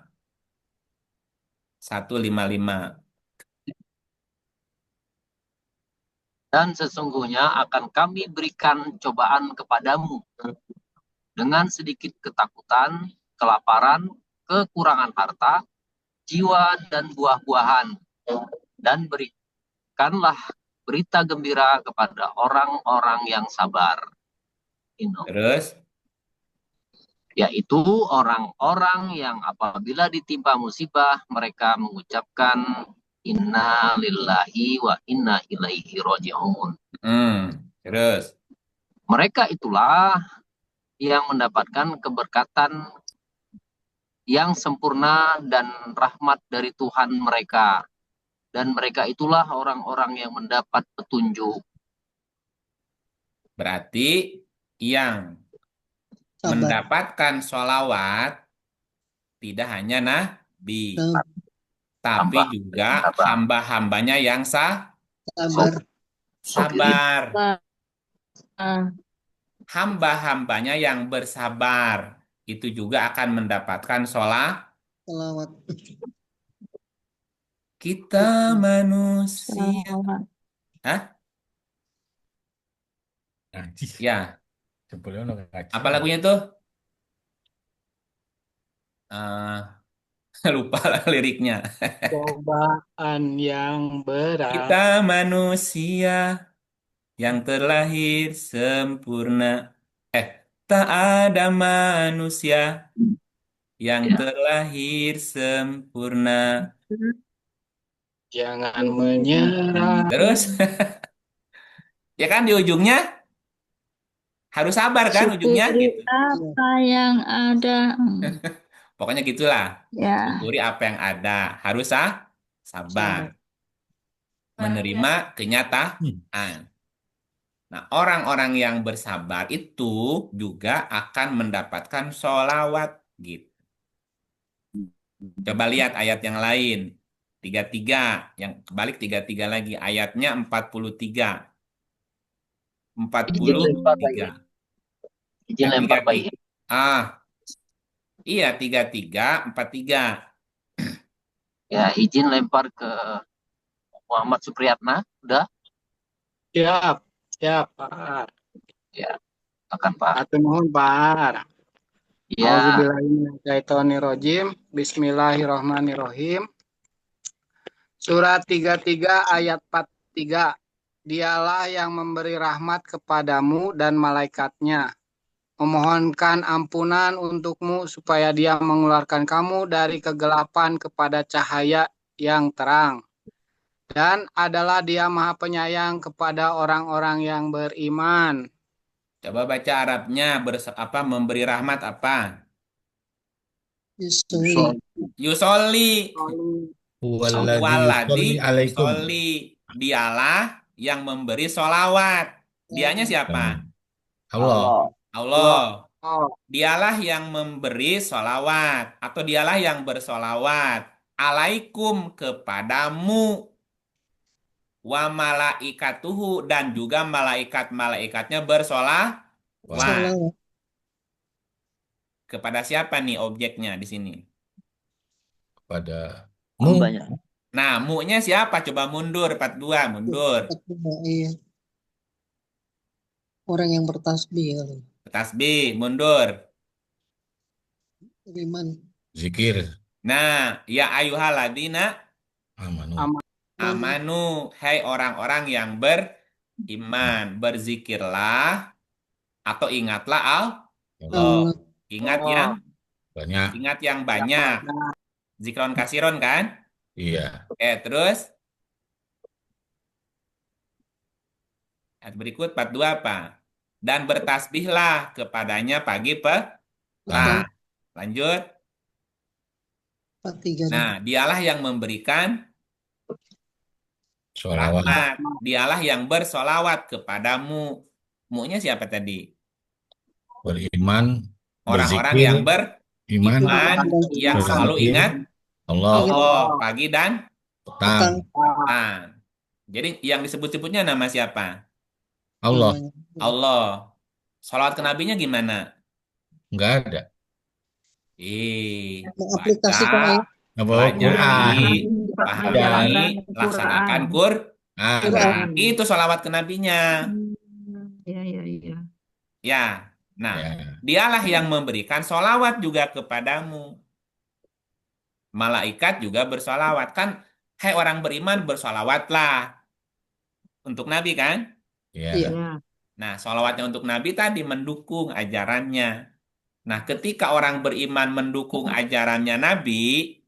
155. Dan sesungguhnya akan kami berikan cobaan kepadamu dengan sedikit ketakutan, kelaparan, kekurangan harta, jiwa, dan buah-buahan. Dan berikanlah berita gembira kepada orang-orang yang sabar. Terus? Yaitu orang-orang yang apabila ditimpa musibah, mereka mengucapkan Inna lillahi wa inna ilaihi roji'un. Terus? Mereka itulah yang mendapatkan keberkatan yang sempurna dan rahmat dari Tuhan mereka. Dan mereka itulah orang-orang yang mendapat petunjuk. Berarti yang mendapatkan sholawat tidak hanya Nabi, tapi juga hamba-hambanya yang sabar. Hamba-hambanya yang bersabar itu juga akan mendapatkan sholawat. Kita manusia. Salawat. Hah? Ngaji. Ya, Jebule ono ngaji. apa lagunya tuh? Lupa lah liriknya. Cobaan yang berat. Kita manusia yang terlahir sempurna. Tak ada manusia yang Ya. terlahir sempurna. Jangan menyerah. Terus, ya kan di ujungnya harus sabar kan ujungnya Syukuri gitu. apa yang ada. Pokoknya gitulah. Ya. Syukuri apa yang ada. Harus sabar. Menerima kenyataan. Nah, orang-orang yang bersabar itu juga akan mendapatkan sholawat gitu. Coba lihat ayat yang lain. 33, yang kebalik 33 lagi. Ayatnya 43. Izin lempar Pak 43. Iin. Izin lempar Pak Iin. Iya 33, 43. Ya, izin lempar ke Muhammad Supriyatna. Udah? Siap, siap, Pak. Ya, akan Pak. Atur nuhun, Pak. Ya, Auzubillahiminasyaitonirrajim. Bismillahirrahmanirrahim. Surat 33 ayat 43. Dialah yang memberi rahmat kepadamu dan malaikatnya, memohonkan ampunan untukmu supaya dia mengeluarkan kamu dari kegelapan kepada cahaya yang terang. Dan adalah dia maha penyayang kepada orang-orang yang beriman. Coba baca Arabnya memberi rahmat apa? Yusoli. Waladzi Waladi yusolli alaikum. soli. Dialah yang memberi solawat. Dianya siapa? Allah. Allah. Dialah yang memberi solawat. Atau dialah yang bersolawat. Alaikum kepadamu. Wa malaikatuhu. Dan juga malaikat-malaikatnya bersolawat. Kepada siapa nih objeknya di sini? Kepada Hambanya. Nah, mu-nya siapa? Coba mundur, 42, mundur. Iya. Orang yang bertasbih kali. Tasbih, mundur. Beriman. zikir. Nah, ya ayyuhaladina Amanu. amanu, hai orang-orang yang beriman, berzikirlah atau ingatlah Allah. Ingat yang banyak. Zikron kasiron kan? Iya. Terus ayat berikut 42 apa? Dan bertasbihlah kepadanya pagi petang. Lanjut. 43. Nah, dialah yang memberikan Sholawat. rahmat. Dialah yang bersolawat kepadamu. Mu-nya siapa tadi? Beriman. Orang-orang Berzikir, yang beriman, yang selalu berzikir, ingat Allah pagi dan petang. Jadi yang disebut-sebutnya nama siapa? Allah. Allah. Sholawat ke nabinya gimana? Enggak ada. Aplikasikan pelajari, pahami, laksanakan Quran. Itu sholawat ke nabinya. Ya. Ya. Nah, dialah yang memberikan sholawat juga kepadamu. Malaikat juga bersolawat. Kan, hai orang beriman bersolawatlah. Untuk Nabi kan? Iya. Nah, sholawatnya untuk Nabi tadi mendukung ajarannya. Nah, ketika orang beriman mendukung ajarannya Nabi,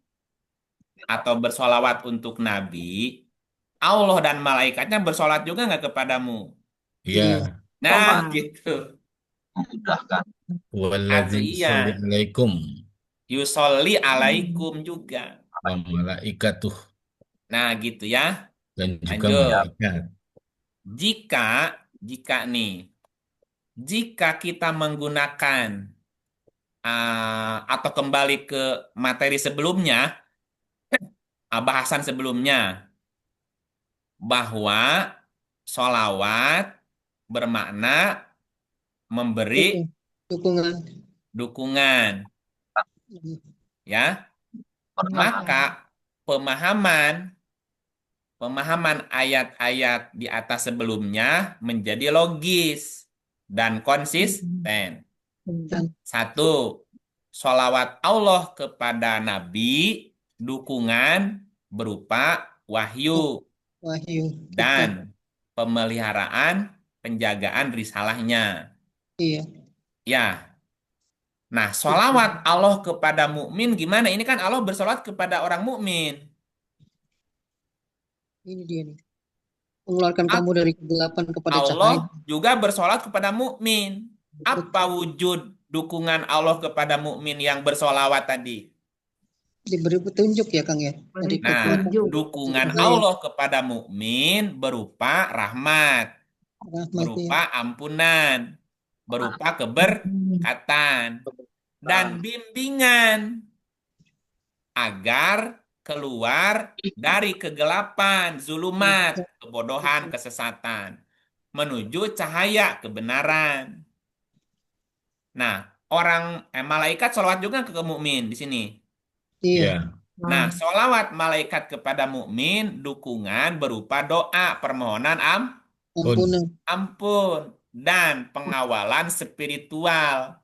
atau bersolawat untuk Nabi, Allah dan malaikatnya bersolawat juga nggak kepadamu? Iya. Nah, gitu. memudahkan. Waladzi yusolli alaikum. Yusolli alaikum juga. Wa malaikatuh. Nah, gitu ya. Dan juga malaikat. Jika kita menggunakan atau kembali ke materi sebelumnya, bahasan sebelumnya, bahwa sholawat bermakna memberi dukungan. Ya, maka pemahaman pemahaman ayat-ayat di atas sebelumnya menjadi logis dan konsisten. Dan Satu, sholawat Allah kepada Nabi, dukungan berupa wahyu wahyu kitab. dan pemeliharaan penjagaan risalahnya. Iya. Ya. Nah, sholawat Allah kepada mukmin gimana? Ini kan Allah bersolawat kepada orang mukmin. Ini dia nih. Mengeluarkan kamu dari kegelapan kepada cahaya. Allah juga bersolawat kepada mukmin. Apa wujud dukungan Allah kepada mukmin yang bersolawat tadi? Diberi petunjuk ya Kang ya. Dari Nah, kegelapan dukungan cahaya. Allah kepada mukmin berupa rahmat, Rahmatnya. berupa ampunan, berupa keberkatan, dan bimbingan agar keluar dari kegelapan, zulumat, kebodohan, kesesatan, menuju cahaya kebenaran. Nah, malaikat sholawat juga ke mukmin di sini. Iya. Nah, sholawat malaikat kepada mukmin dukungan berupa doa, permohonan Ampunan. ampun, dan pengawalan spiritual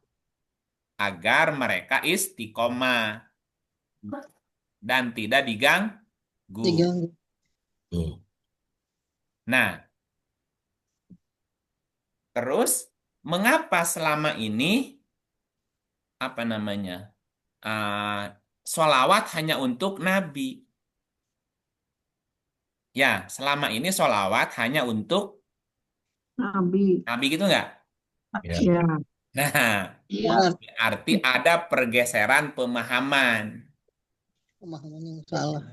agar mereka istiqomah dan tidak diganggu. Diganggu. Nah, terus mengapa selama ini sholawat hanya untuk Nabi? Ya, selama ini sholawat hanya untuk Nabi. Nabi gitu nggak? Ya. Nah, Iya. berarti ada pergeseran pemahaman. Pemahaman yang salah.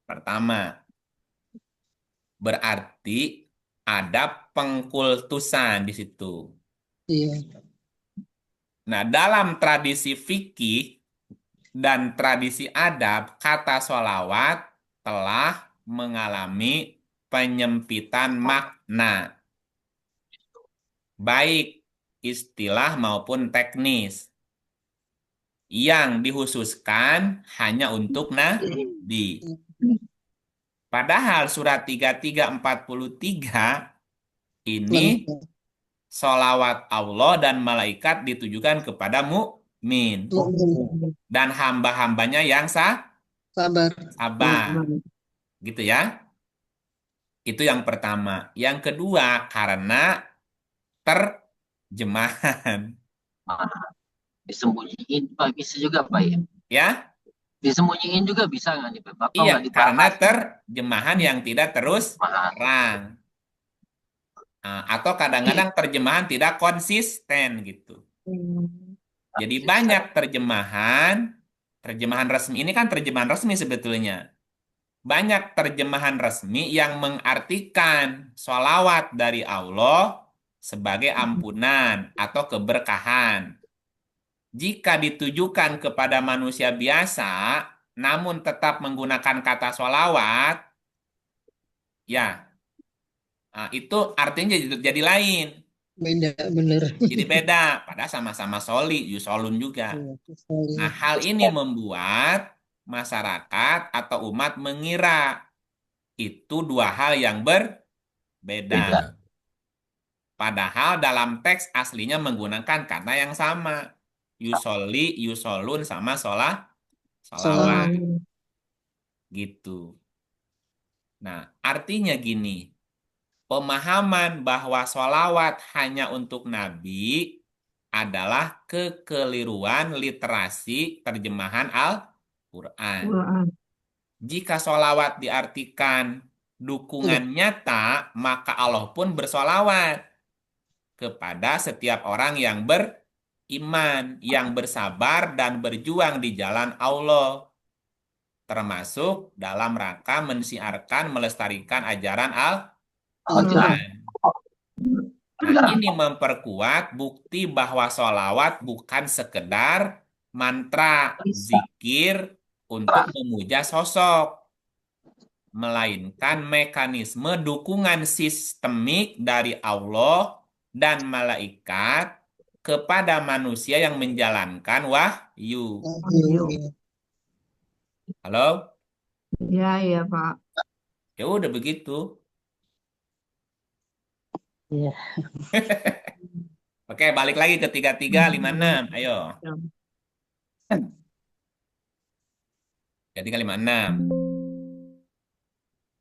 Pertama, berarti ada pengkultusan di situ. Iya. Nah, dalam tradisi fikih dan tradisi adab, kata sholawat telah mengalami penyempitan makna, baik istilah maupun teknis, yang dikhususkan hanya untuk Nabi. Padahal surat 3343 ini sholawat Allah dan malaikat ditujukan kepada mukmin dan hamba-hambanya yang Sabar. gitu ya. Itu yang pertama. Yang kedua, karena terjemahan. Disembunyiin Pak, bisa juga Pak ya. Ya? Disembunyiin juga bisa nggak nih Pak? Iya, karena terjemahan yang tidak terus terang. Atau kadang-kadang terjemahan tidak konsisten gitu. Jadi banyak terjemahan resmi. Ini kan terjemahan resmi sebetulnya. Banyak terjemahan resmi yang mengartikan sholawat dari Allah sebagai ampunan atau keberkahan. Jika ditujukan kepada manusia biasa, namun tetap menggunakan kata sholawat, ya, itu artinya jadi lain. Beda, bener. Jadi beda, padahal sama-sama soli, yusolun juga. Nah, hal ini membuat masyarakat atau umat mengira itu dua hal yang berbeda. Padahal dalam teks aslinya menggunakan kata yang sama. Yusoli, yusolun sama sholawat. Gitu. Nah, artinya gini. Pemahaman bahwa sholawat hanya untuk Nabi adalah kekeliruan literasi terjemahan Al-Quran. Jika sholawat diartikan dukungan nyata, maka Allah pun bersolawat kepada setiap orang yang beriman, yang bersabar dan berjuang di jalan Allah, termasuk dalam rangka mensiarkan, melestarikan ajaran Al-Quran. Nah, ini memperkuat bukti bahwa sholawat bukan sekedar mantra zikir untuk memuja sosok, melainkan mekanisme dukungan sistemik dari Allah dan malaikat kepada manusia yang menjalankan wahyu. Halo? Iya, iya, Pak. Ya udah begitu. Iya. Oke, balik lagi ke 3356. Ayo. 3356.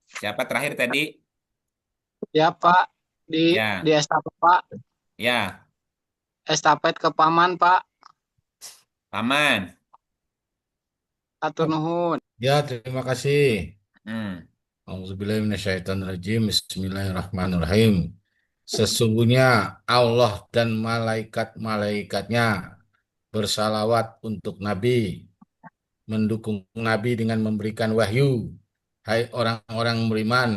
Siapa terakhir tadi? Ya Pak, di Ya, estafet Pak, ya, estafet ke Paman Pak, Paman. atur nuhun. Ya, terima kasih. Hmm. Auzubillahiminasyaitonirrajim. Bismillahirrahmanirrahim. Sesungguhnya Allah dan malaikat-malaikatnya bersalawat untuk Nabi, mendukung Nabi dengan memberikan wahyu. Hai orang-orang beriman,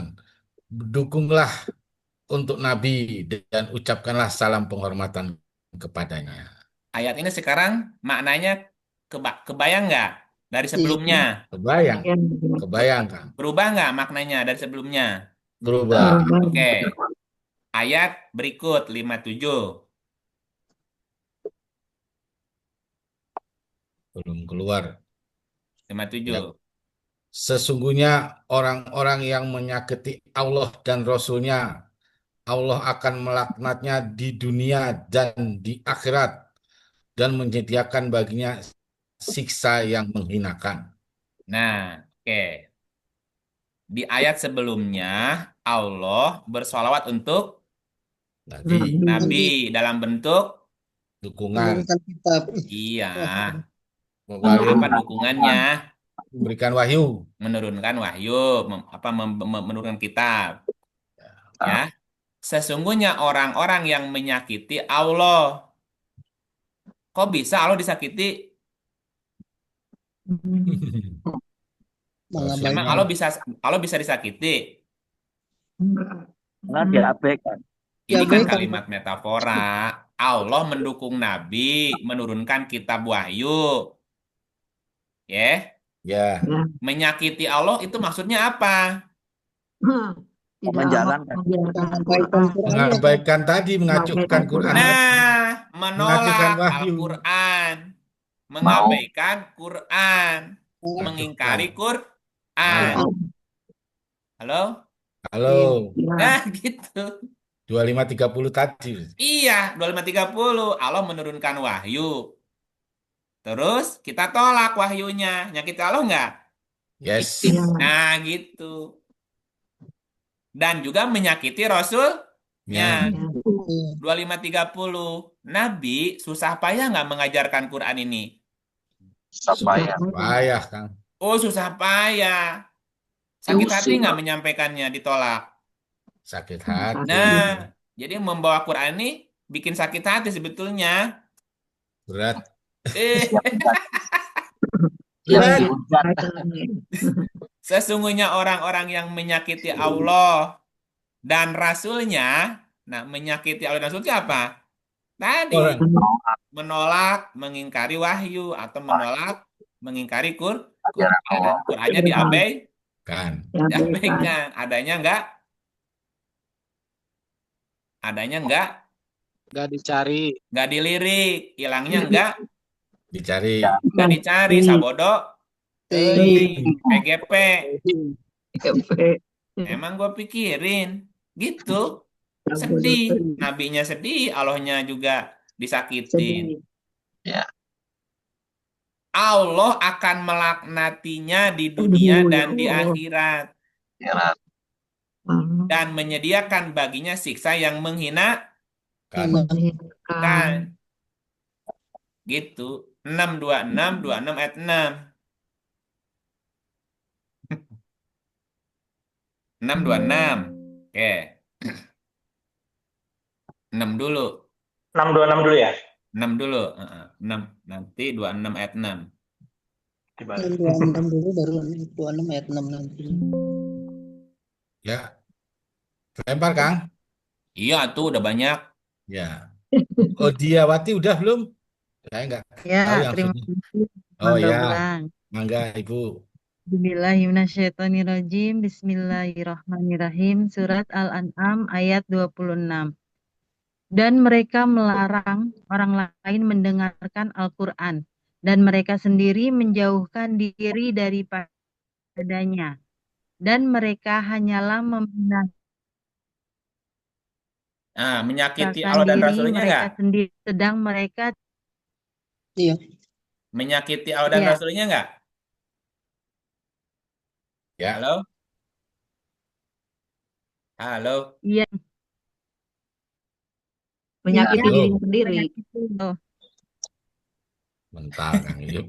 dukunglah untuk Nabi dan ucapkanlah salam penghormatan kepadanya. Ayat ini sekarang maknanya kebayang nggak dari Iya. sebelumnya? Kebayang, Iya, kebayang kan? Berubah nggak maknanya dari sebelumnya? Berubah. Oke. Ayat berikut 57. Belum keluar. 57. Ya. Sesungguhnya orang-orang yang menyakiti Allah dan Rasul-Nya, Allah akan melaknatnya di dunia dan di akhirat dan menyediakan baginya siksa yang menghinakan. Nah, oke. Di ayat sebelumnya Allah bersolawat untuk Nabi, Nabi dalam bentuk dukungan, Menurunkan kitab. iya. wahyu, Apa dukungannya? memberikan wahyu. Menurunkan wahyu, menurunkan kitab. Ya. Sesungguhnya orang-orang yang menyakiti Allah. Kok bisa Allah disakiti? Emang Mengabaikan. Allah bisa disakiti? Karena diabaikan. Ini kan Diabaikan. kalimat metafora. Allah mendukung Nabi, menurunkan kitab wahyu. Ya. Ya, Menyakiti Allah itu maksudnya apa? Tidak Menjalankan. mengajarkan Mengabaikan Quran. Qurannya kan. mengabaikan tadi, mengacuhkan Quran tadi, Nah, mengacukan menolak wahyu, Al-Quran, Mau mengabaikan Quran, Mengacukan. mengingkari mengacukan. Quran. Nah, Halo? halo, Ya, Nah, gitu. 2530 tadi. Iya, 2530 Allah menurunkan wahyu. Terus kita tolak wahyunya. Nyakiti Allah nggak? Yes. ya, Nah, gitu. Dan juga menyakiti Rasulnya. Ya, ya. 2530. Nabi susah payah nggak mengajarkan Quran ini? supaya payah, Kang. Oh, susah payah. Sakit hati Pusing. nggak menyampaikannya, ditolak. Sakit hati. Nah, jadi membawa Quran ini bikin sakit hati sebetulnya. Berat. Eh, yang Berat. dihujat. Sesungguhnya orang-orang yang menyakiti Allah dan Rasulnya, nah menyakiti Allah dan Rasulnya apa? Tadi Orang menolak, mengingkari wahyu atau menolak, mengingkari Ajaran Quran. Allah. Qurannya kan. diabaikan. Adanya enggak? Adanya enggak? Gak dicari. Enggak dilirik. Hilangnya enggak? Dicari. Enggak dicari. Sabodo. PGP. Emang gue pikirin. Gitu. Sedih. Nabinya sedih. Allahnya juga disakitin. Ya. Allah akan melaknatinya di dunia dan di akhirat. Akhirat. Dan menyediakan baginya siksa yang menghinakan. Kan. Gitu. 626 ayat 6. 626. Oke. 6 dulu. 626 dulu ya. 6 dulu. 6. Nanti 26 ayat 6. Gimana? 26 dulu baru 26 ayat 6 nanti. Ya. Lempar, Kang. Iya, tuh udah banyak. Ya. Oh, Diawati udah belum? Saya nggak Ya, tahu yang terima sudah. kasih, Oh Bang ya, Doblang. mangga Ibu. Bismillahirrahmanirrahim. Bismillahirrahmanirrahim. Surat Al-An'am ayat 26. Dan mereka melarang orang lain mendengarkan Al-Quran. Dan mereka sendiri menjauhkan diri daripada padanya. Dan mereka hanyalah Menyakiti membinasakan Allah dan diri Rasulnya mereka nggak? sendiri. Sedang mereka, Iya. Menyakiti Allah dan ya, Rasulnya nggak? Ya, Halo? Halo? iya, Menyakiti iya, dirinya halo, sendiri. menyakiti. Oh, bentar Kang Iyup.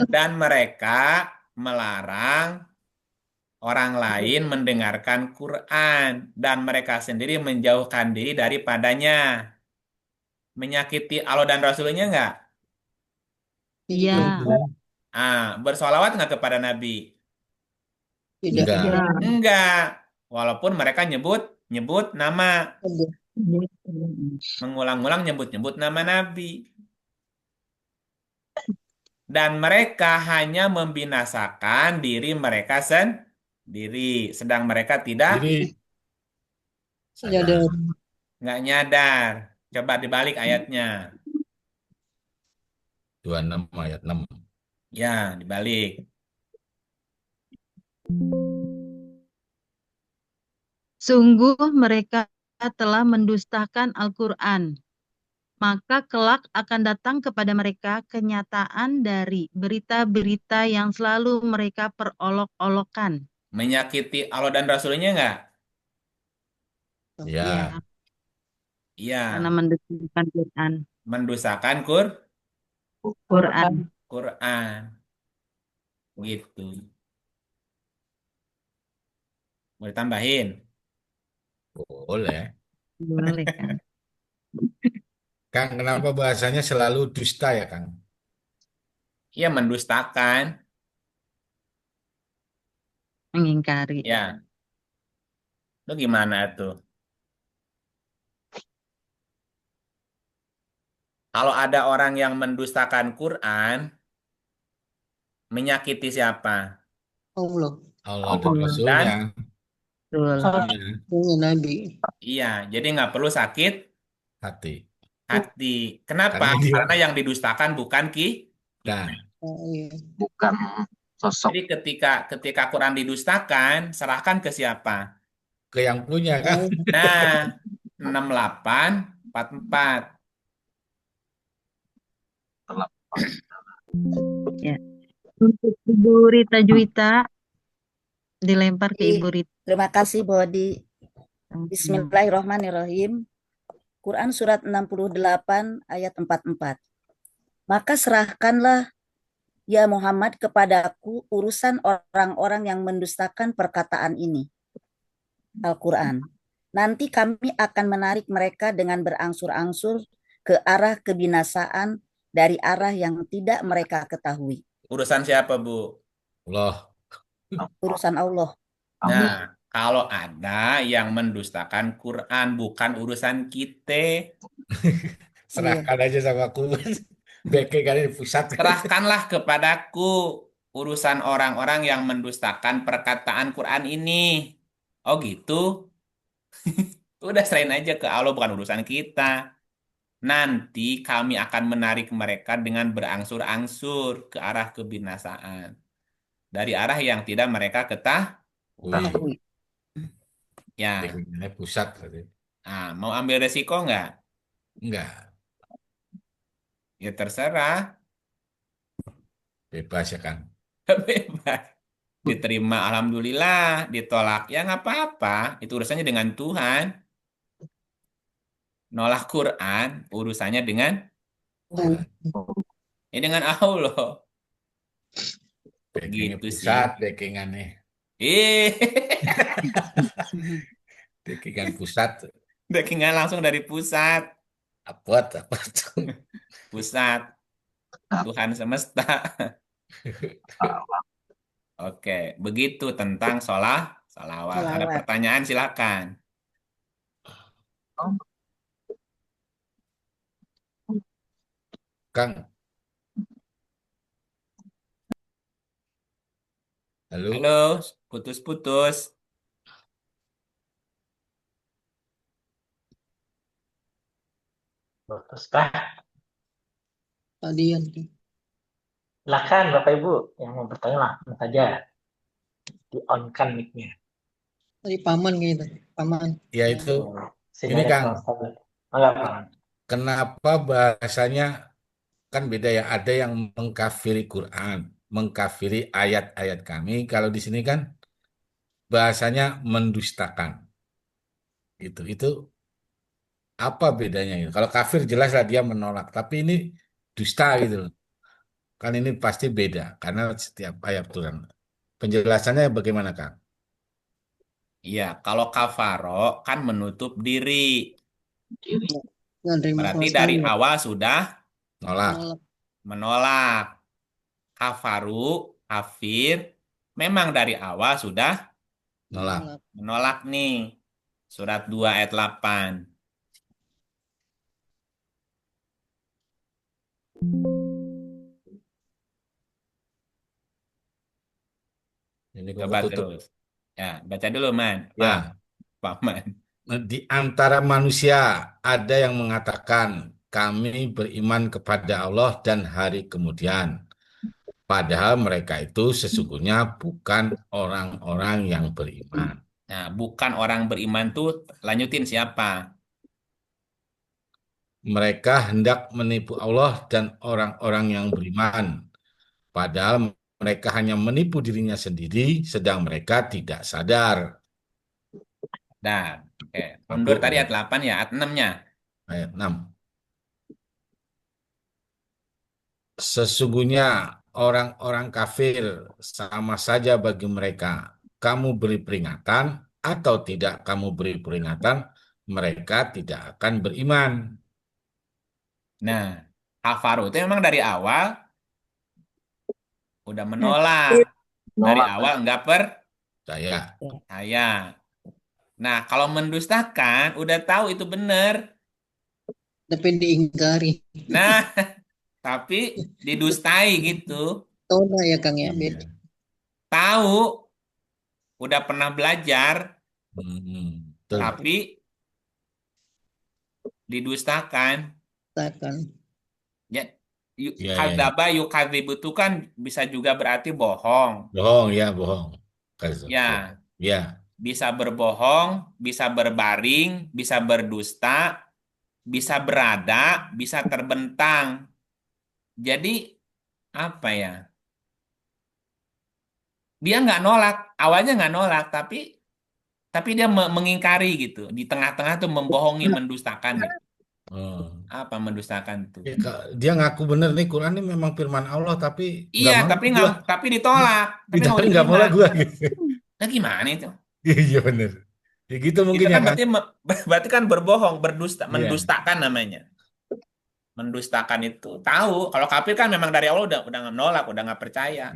Dan mereka melarang orang lain mendengarkan Quran dan mereka sendiri menjauhkan diri daripadanya. Menyakiti Allah dan Rasulnya nggak? iya, Bersolawat nggak kepada Nabi? Tidak. Enggak. Ya. Enggak. Walaupun mereka nyebut nama, Ada. mengulang-ulang nyebut nama Nabi. Dan mereka hanya membinasakan diri mereka sendiri, sedang mereka tidak Jadi Ada. nggak nyadar. Coba dibalik ayatnya. 26 ayat 6. Ya, dibalik. sungguh mereka telah mendustakan Al-Quran. Maka kelak akan datang kepada mereka kenyataan dari berita-berita yang selalu mereka perolok-olokkan. Menyakiti Allah dan Rasulnya nggak? Ya, Ya, Iya. karena mendustakan Quran. Mendustakan Quran. Quran. Gitu. Mau ditambahin? boleh. Boleh kan? Kang, kenapa bahasanya selalu dusta ya, Kang? Iya, mendustakan. Mengingkari. Ya. Lu gimana tuh? Kalau ada orang yang mendustakan Quran, menyakiti siapa? Allah. Allah dan Dan Rasulnya. Betul. Iya, Dengan Nabi. iya, jadi nggak perlu sakit hati. hati. Kenapa? Karena dia Karena yang didustakan bukan nah, Iya. Bukan sosok. Jadi ketika Quran didustakan, serahkan ke siapa? ke yang punya kan. Nah, 6844. Ya. Untuk Ibu Rita Juwita, dilempar ke Ibu Rita. Terima kasih, Bodi. Bismillahirrahmanirrahim. Quran surat 68 ayat 44. Maka serahkanlah ya Muhammad kepadaku urusan orang-orang yang mendustakan perkataan ini. Al-Quran. Nanti kami akan menarik mereka dengan berangsur-angsur ke arah kebinasaan dari arah yang tidak mereka ketahui. Urusan siapa, Bu? Allah. Urusan Allah. Nah, kalau ada yang mendustakan Quran, bukan urusan kita. Serahkan aja sama aku. Beke kali di pusat. Serahkanlah kepadaku urusan orang-orang yang mendustakan perkataan Quran ini. Oh gitu? Udah serahin aja ke Allah, bukan urusan kita. Nanti kami akan menarik mereka dengan berangsur-angsur ke arah kebinasaan. Dari arah yang tidak mereka ketahui. Ya, Bekengannya pusat. mau ambil resiko nggak? Enggak, Ya terserah. bebas ya Kang. Bebas. Diterima alhamdulillah, ditolak ya nggak apa-apa. Itu urusannya dengan Tuhan. Nolak Quran, urusannya dengan dengan Allah. Bekengannya Gitu sih. pusat, bekengannya. Bekengan pusat. Backingan langsung dari pusat. Apa tuh? Pusat. Tuhan semesta. Oke, begitu tentang salawat. Ada pertanyaan silakan. Kang. Halo. Halo, putus-putus. Putus kah? Tadi yang Silakan Bapak Ibu yang mau bertanya langsung saja. di-on-kan mic-nya. Tadi paman gitu, paman. Ya itu, ini Sinyalnya Kang, kurang stabil. Enggak apa. kenapa bahasanya kan beda ya? Ada yang mengkafiri Quran, mengkafiri ayat-ayat kami. Kalau di sini kan bahasanya mendustakan. Itu apa bedanya itu? Kalau kafir jelas lah dia menolak, tapi ini dusta gitu loh. Kan ini pasti beda karena setiap ayat Tuhan. Penjelasannya bagaimana, Kang? Iya, kalau kafaro kan menutup diri. Nggak nerima Berarti sama dari sekali. awal sudah Nolak. Nolak. menolak. Kafaru, kafir, memang dari awal sudah Nolak. Nolak. menolak nih. Surat 2 ayat 8. Ini kok Coba ketutup. terus. Ya, baca dulu, Man. Ya. Pak Man. Di antara manusia ada yang mengatakan kami beriman kepada Allah dan hari kemudian. Padahal mereka itu sesungguhnya bukan orang-orang yang beriman. Nah, bukan orang beriman tuh lanjutin siapa? Mereka hendak menipu Allah dan orang-orang yang beriman. Padahal mereka hanya menipu dirinya sendiri, sedang mereka tidak sadar. Nah, oke. Mundur tadi ayat 8 ya, ayat 6-nya. Ayat 6. Sesungguhnya orang-orang kafir sama saja bagi mereka. Kamu beri peringatan atau tidak kamu beri peringatan, mereka tidak akan beriman. Nah, kafaru itu memang dari awal udah menolak. Dari awal enggak Saya. percaya. Nah, kalau mendustakan udah tahu itu benar. Tapi diingkari. Nah, tapi didustai gitu. Tona ya Kang ya, beda. Tahu udah pernah belajar, Betul. tapi didustakan. Katakan. Ya, Ya, ya. kadzaba yukadzibu itu kan bisa juga berarti bohong. Bohong ya, bohong. Ya, Ya. bisa berbohong, bisa berbaring, bisa berdusta, bisa berada, bisa terbentang. Jadi apa ya? Dia nggak nolak, awalnya nggak nolak, tapi dia mengingkari gitu. Di tengah-tengah tuh membohongi, mendustakan gitu. Apa mendustakan tuh? Ya, dia ngaku bener nih Quran ini memang firman Allah, tapi Iya, nggak mau tapi ditolak, tapi nggak mau tapi nggak mau diterima. lah gua gitu. Nah, gimana itu? Iya bener. Ya gitu mungkin Itu ya kan kan. berarti kan berbohong, berdusta, Iya. mendustakan namanya. Mendustakan itu tahu. Kalau kafir kan memang dari awal udah nolak, udah nggak percaya.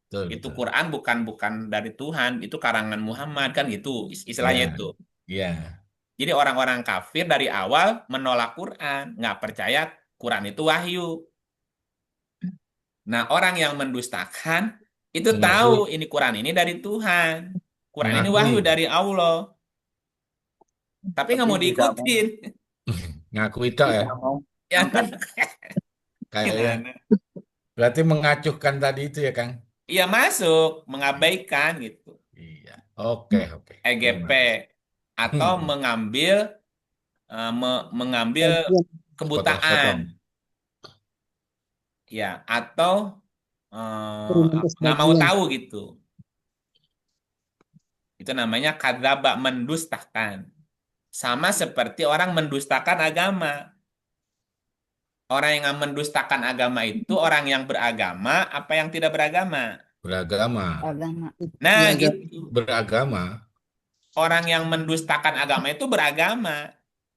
Betul, Itu betul. Quran bukan dari Tuhan, itu karangan Muhammad kan gitu istilahnya Iya. itu. Iya. Jadi orang-orang kafir dari awal menolak Quran, nggak percaya Quran itu wahyu. Nah, orang yang mendustakan itu tahu Mengakui. ini Quran ini dari Tuhan. Quran ini Mengakui. wahyu dari Allah. Tapi nggak mau diikutin. Ngaku itu ya. Ya, Kayaknya. gimana? Berarti mengacuhkan tadi itu ya Kang. Iya masuk, mengabaikan gitu. Iya. Oke. EGP atau mengambil kebutaan. Sepotong-sepotong. Ya, atau nggak mau sebagian. tahu gitu. Itu namanya kadzaba, mendustakan. Sama seperti orang mendustakan agama. Orang yang mendustakan agama itu orang yang beragama apa yang tidak beragama? Beragama. Nah, Iya, gitu. Beragama. Orang yang mendustakan agama itu beragama.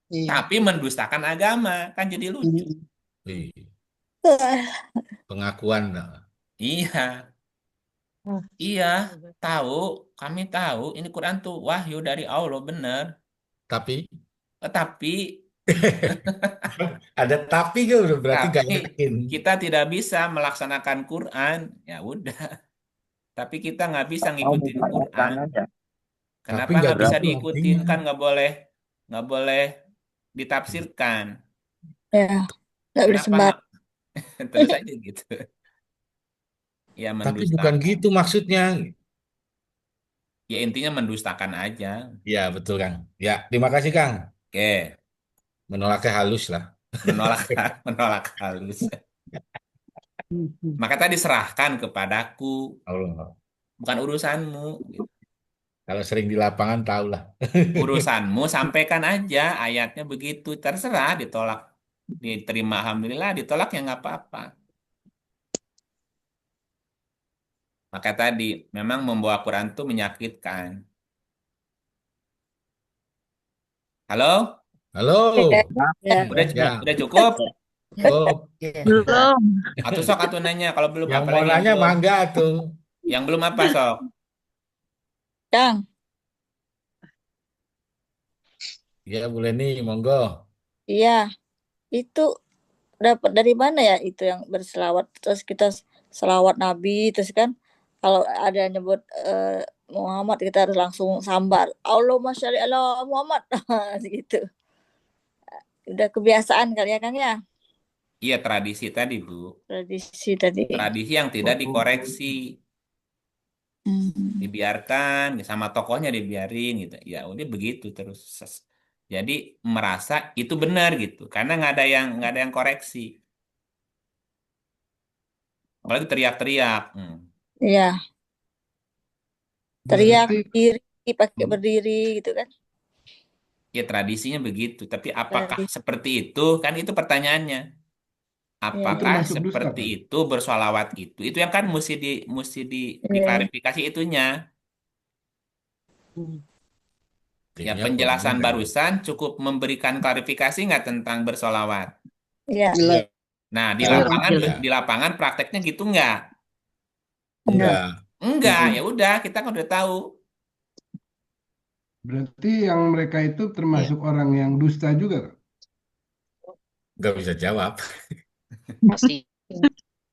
Iya. Tapi mendustakan agama. Kan jadi lucu. Iya. Pengakuan. Iya. Iya, tahu. Kami tahu ini Quran tuh wahyu dari Allah, benar. Tapi Tetapi ada tapi gitu berarti nggak tapi yakin. kita tidak bisa melaksanakan Quran. Ya udah. Tapi kita nggak bisa ngikutin Quran. Kenapa nggak nggak bisa gitu diikutin? artinya. Kan nggak boleh ditafsirkan. Ya, nggak boleh Kenapa sembar. terus aja gitu? Ya Tapi bukan mendustakan. gitu maksudnya. Ya intinya mendustakan aja. Ya, betul, Kang. Ya, terima kasih, Kang. Oke, Menolaknya halus lah. menolak menolak halus. Maka tadi serahkan kepadaku, Allah. bukan urusanmu. Kalau sering di lapangan tahu lah. Urusanmu sampaikan aja ayatnya begitu. Terserah ditolak, diterima alhamdulillah, ditolak ya nggak apa-apa. Maka tadi memang membawa Quran itu menyakitkan. Halo? Halo. Ya. Ya, Udah cukup? oke. Belum. Atau sok atau nanya kalau belum Yang apa mau lagi yang nanya belum? mangga tuh. Yang belum apa sok? Kang, Ya, boleh nih, monggo. iya, itu dapat dari mana ya itu yang berselawat terus kita selawat Nabi terus kan kalau ada yang nyebut Muhammad kita harus langsung sambar Allahumma sholli ala Muhammad gitu. Udah kebiasaan kali ya Kang ya Iya tradisi tadi Bu. tradisi tadi. Tradisi yang tidak dikoreksi, Hmm. dibiarkan sama tokohnya dibiarin gitu. Ya udah begitu terus. Jadi merasa itu benar gitu, karena nggak ada yang koreksi. Apalagi teriak-teriak. Iya, teriak Berarti berdiri pakai berdiri gitu kan. Ya tradisinya begitu. Tapi apakah Tradisi. seperti itu? Kan itu pertanyaannya. itu Iya. Apakah termasuk dusta seperti kan? itu bersolawat itu? Itu yang kan mesti Iya. diklarifikasi itunya. Ya Intinya penjelasan pokoknya barusan cukup memberikan klarifikasi nggak tentang bersolawat? Iya. Jelas. Nah ya, di lapangan prakteknya gitu nggak? enggak. Enggak, ya udah kita kan udah tahu. Berarti yang mereka itu termasuk orang yang dusta juga kan? Enggak bisa jawab. Masih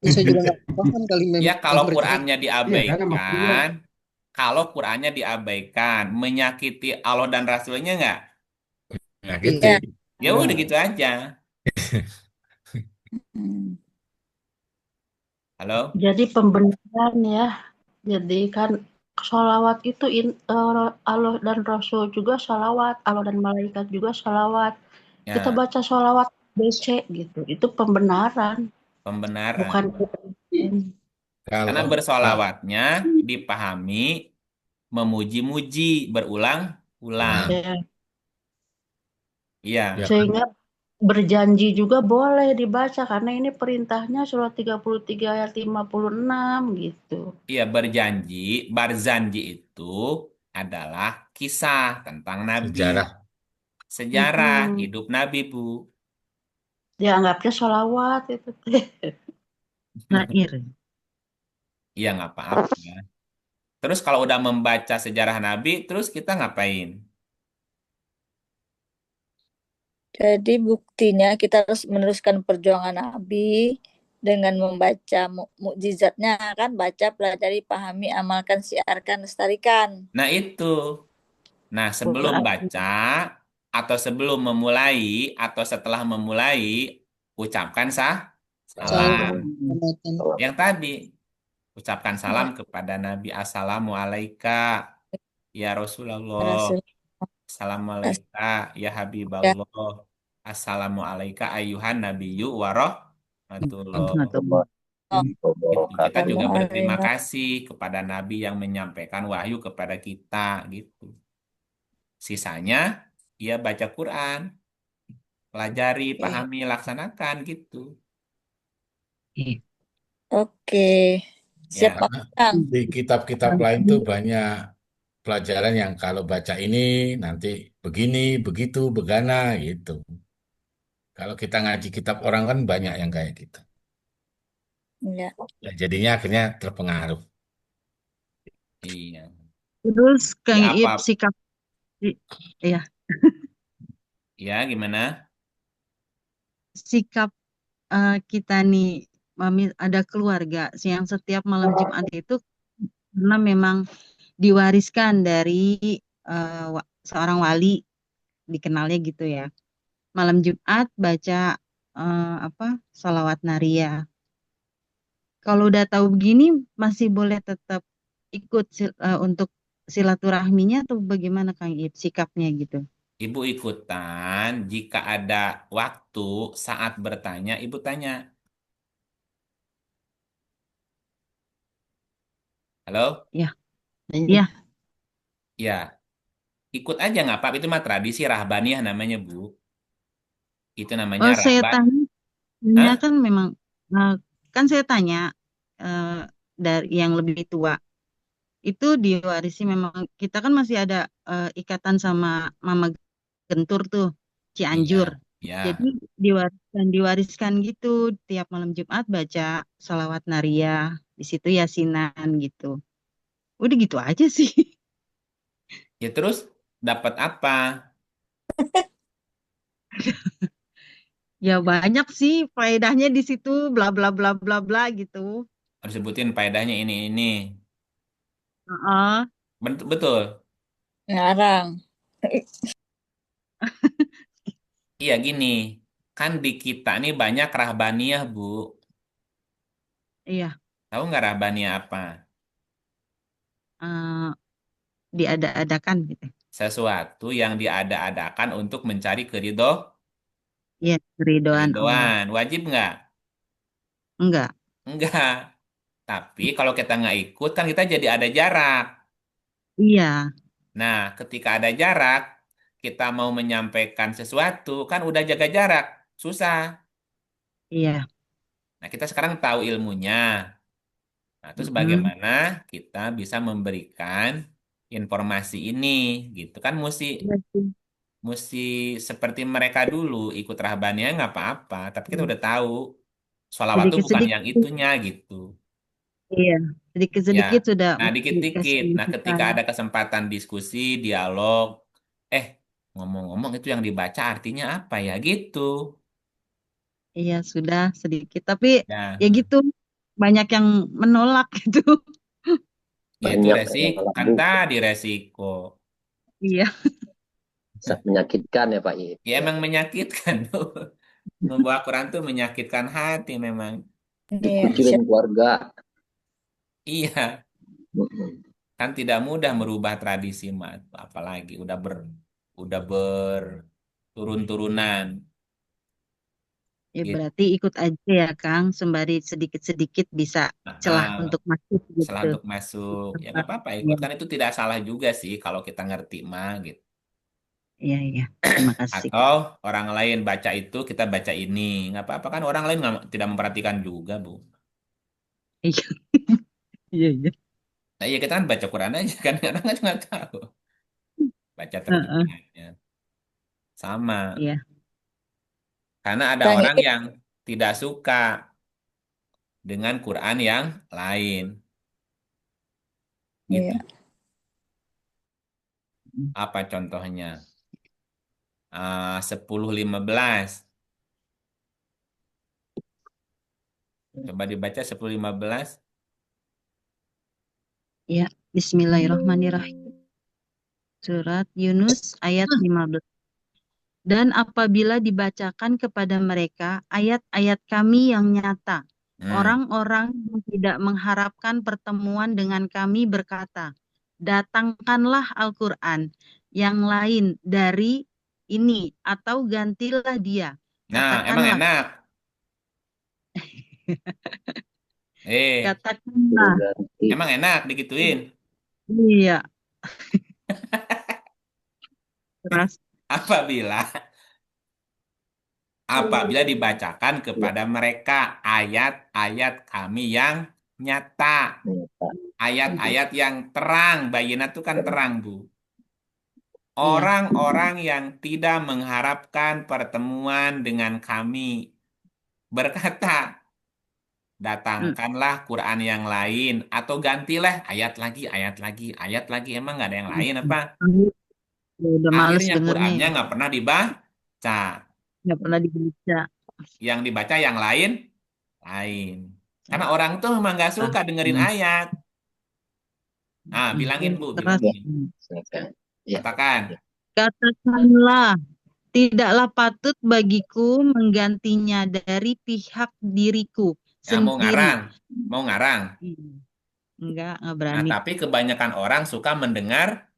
Saya juga nggak paham kali Ya memang kalau mereka. Qurannya Iya kan maksudnya diabaikan, menyakiti Allah dan Rasulnya nggak? Nah, Iya. gitu. Iya. Ya udah gitu aja. Hmm. Halo? Jadi pembenaran ya. Jadi kan sholawat itu Allah dan Rasul juga sholawat, Allah dan malaikat juga sholawat. Kita Ya, baca sholawat BC gitu. Itu pembenaran, pembenaran. bukan Karena Kalau bersolawatnya dipahami memuji-muji berulang-ulang. nah, ya. Iya, ya kan. Sehingga berjanji juga boleh dibaca karena ini perintahnya surat 33 ayat 56 gitu. iya Barzanji itu adalah kisah tentang Nabi. Sejarah. Sejarah Mm-mm. hidup Nabi, Bu. Dianggapnya sholawat itu. Syair. Iya, nggak apa-apa. Terus kalau udah membaca sejarah Nabi, terus kita ngapain? Jadi buktinya kita harus meneruskan perjuangan Nabi dengan membaca mukjizatnya kan, baca, pelajari, pahami, amalkan, siarkan, lestarikan. Nah, itu. Nah, sebelum baca atau sebelum memulai atau setelah memulai, ucapkan salam. Yang tadi, ucapkan salam kepada Nabi. Assalamualaikum ya Rasulullah. Rasul. Assalamualaikum ya Habiballah. Assalamualaikum ayuhan nabiyyu wa rahmatullah. Gitu. Kita juga berterima kasih kepada Nabi yang menyampaikan wahyu kepada kita gitu. Sisanya ya baca Quran, pelajari, pahami, laksanakan gitu. Oke. Ya. Siap Pak Kang. Di kitab-kitab lain tuh banyak pelajaran yang kalau baca ini nanti begini, begitu, begana gitu. Kalau kita ngaji kitab orang kan banyak yang kayak gitu. Ya. Ya, jadinya akhirnya terpengaruh. Iya. Terus Kang Ya, Iip apa? sikap ya Ya, gimana? sikap kita nih Mami ada keluarga yang setiap malam Jumat itu karena memang diwariskan dari seorang wali dikenalnya gitu ya. Malam Jumat baca salawat Naria. Kalau udah tahu begini masih boleh tetap ikut untuk silaturahminya atau bagaimana Kang Ib sikapnya gitu? Ibu ikutan jika ada waktu saat bertanya, ibu tanya. Halo? Ya, ya. Ya, ikut aja nggak apa-apa. Itu mah tradisi rahbaniyah namanya, Bu. Itu namanya Oh, saya rahban. tanya Hah? kan memang kan saya tanya dari yang lebih tua itu diwarisi, memang kita kan masih ada ikatan sama Mama Gentur tuh, Iya, Cianjur. ya. Jadi diwariskan gitu tiap malam Jumat baca salawat nariyah, di situ yasinan gitu. Udah gitu aja sih. Ya terus dapat apa? Ya banyak sih faedahnya di situ, bla bla bla bla bla gitu. Harus sebutin faedahnya ini. Heeh. Betul. Ngarang. Iya gini, kan di kita nih banyak rahbaniyah, Bu. Iya, Tahu nggak rahbaniyah apa? eh, diada-adakan gitu. Sesuatu yang diada-adakan untuk mencari Iya, keridoan Allah. keridoan. Wajib nggak? Enggak. Enggak. Tapi kalau kita nggak ikut, kan kita jadi ada jarak. Iya, Nah, ketika ada jarak, kita mau menyampaikan sesuatu, kan udah jaga jarak. Susah. iya. Nah, kita sekarang tahu ilmunya. Nah, terus Mm-mm. bagaimana kita bisa memberikan informasi ini, gitu kan? Mesti Iya sih. mesti seperti mereka dulu ikut rahbaniyah nggak apa-apa, tapi kita Iya. udah tahu sholawat itu bukan yang Sedikit-sedikit. itunya gitu. Iya, Ya, sedikit-sedikit sudah nah dikasih dikit-dikit. Nah, ketika masukan. ada kesempatan diskusi, dialog, eh ngomong-ngomong itu yang dibaca artinya apa ya gitu. Iya, sudah sedikit. Tapi ya Ya, gitu, banyak yang menolak gitu. ya itu Banyak yang resiko, malah kan Bu, tadi resiko. Iya. sangat menyakitkan ya Pak Ip. Ya Ya. emang menyakitkan tuh. Membawa Quran tuh menyakitkan hati memang. Iya. Dikucilin keluarga. Iya, Mm-mm. kan tidak mudah merubah tradisi, Mat. Apalagi udah berturun-turunan Ya gitu. berarti ikut aja ya Kang, sembari sedikit-sedikit bisa celah Ah, untuk masuk setelah gitu. untuk masuk, ya nggak apa-apa Iya, ikut kan itu tidak salah juga sih kalau kita ngerti mah gitu. iya, iya. Terima kasih. Atau orang lain baca itu kita baca ini, nggak apa-apa kan orang lain tidak memperhatikan juga, Bu. Iya, iya, iya. Nah iya kita kan baca Quran aja kan orang kan nggak tahu baca Heeh, terjemahannya sama. iya. Karena ada Kang orang Ip, yang tidak suka dengan Quran yang lain gitu. iya. Apa contohnya? 10:15. Coba dibaca 10:15. Ya, Bismillahirrahmanirrahim. Surat Yunus ayat 15. Dan apabila dibacakan kepada mereka ayat-ayat kami yang nyata, orang-orang yang tidak mengharapkan pertemuan dengan kami berkata, datangkanlah Al-Quran yang lain dari ini atau gantilah dia. Nah, emang Katakanlah, enak. Eh, katakanlah, Ganti. emang enak digituin. iya, keras. Apabila apabila dibacakan kepada mereka ayat-ayat kami yang nyata, Nyata. ayat-ayat yang terang, bayinat itu kan terang, Bu. Iya. Orang-orang yang tidak mengharapkan pertemuan dengan kami berkata, datangkanlah Quran yang lain atau gantilah ayat lagi, ayat lagi, ayat lagi. Emang nggak ada yang lain apa? Udah males Akhirnya dengernya Qurannya ya. nggak pernah dibaca. Nggak pernah dibaca. Yang dibaca yang lain, lain. Karena orang tuh memang nggak suka dengerin ayat. Ah, bilangin Bu, Keras. bilangin. Ya. Katakan. Katakanlah, tidaklah patut bagiku menggantinya dari pihak diriku Ya, mau sendiri. ngarang. Mau ngarang. Nggak Nah, berani. tapi kebanyakan orang suka mendengar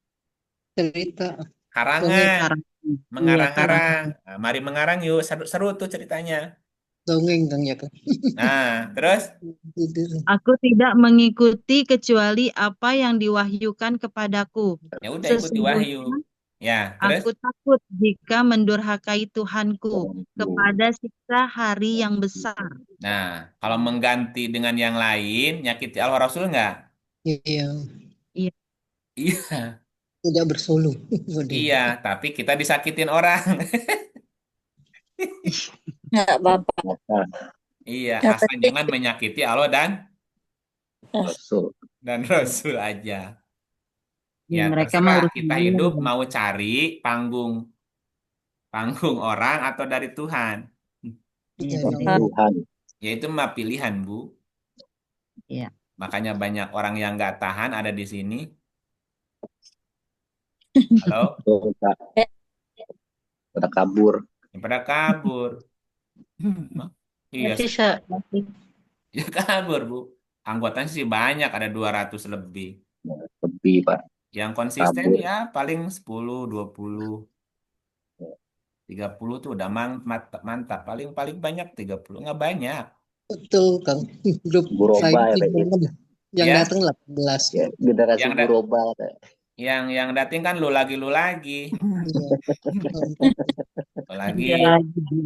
Cerita dongeng. karangan, Karang. Iya, karang. mengarang-arang. Nah, mari mengarang yuk, seru tuh ceritanya. Dongeng Kang ya Kang. Nah, terus Tidur. Aku tidak mengikuti kecuali apa yang diwahyukan kepadaku. ya udah ikuti wahyu. Sesungguhnya Ya, terus aku takut jika mendurhakai Tuhanku kepada siksa hari yang besar. nah, kalau mengganti dengan yang lain, nyakiti Allah Rasul nggak? Iya, Iya. Iya, tidak bersuluh. iya, tapi kita disakitin orang. Nggak apa-apa. Iya, Yang asal penting jangan menyakiti Allah Rasul. dan Rasul aja. Ya, Ya, mereka mah terserah urusan kita dunia hidup udah. mau cari panggung orang atau dari Tuhan. Iya, Dari Dari Allah. Tuhan. Ya itu mah pilihan, Bu. Iya. Makanya banyak orang yang nggak tahan ada di sini. Halo? Betul, Kak. Pada kabur. Yang pada kabur. Iya, Bisa. ya kabur, Bu. Anggotanya sih banyak, ada 200 lebih. Lebih, Pak. Yang konsisten Kabur. ya paling 10, 20, 30 tuh udah mantap. Paling banyak 30, nggak banyak. Betul Kang. Grup Guroba saya ya, Pak. banget. Yang Ya, datang 18. Ya, generasi yang Guroba. Kak. yang dating kan lu lagi. Iya. Lu lagi Iya,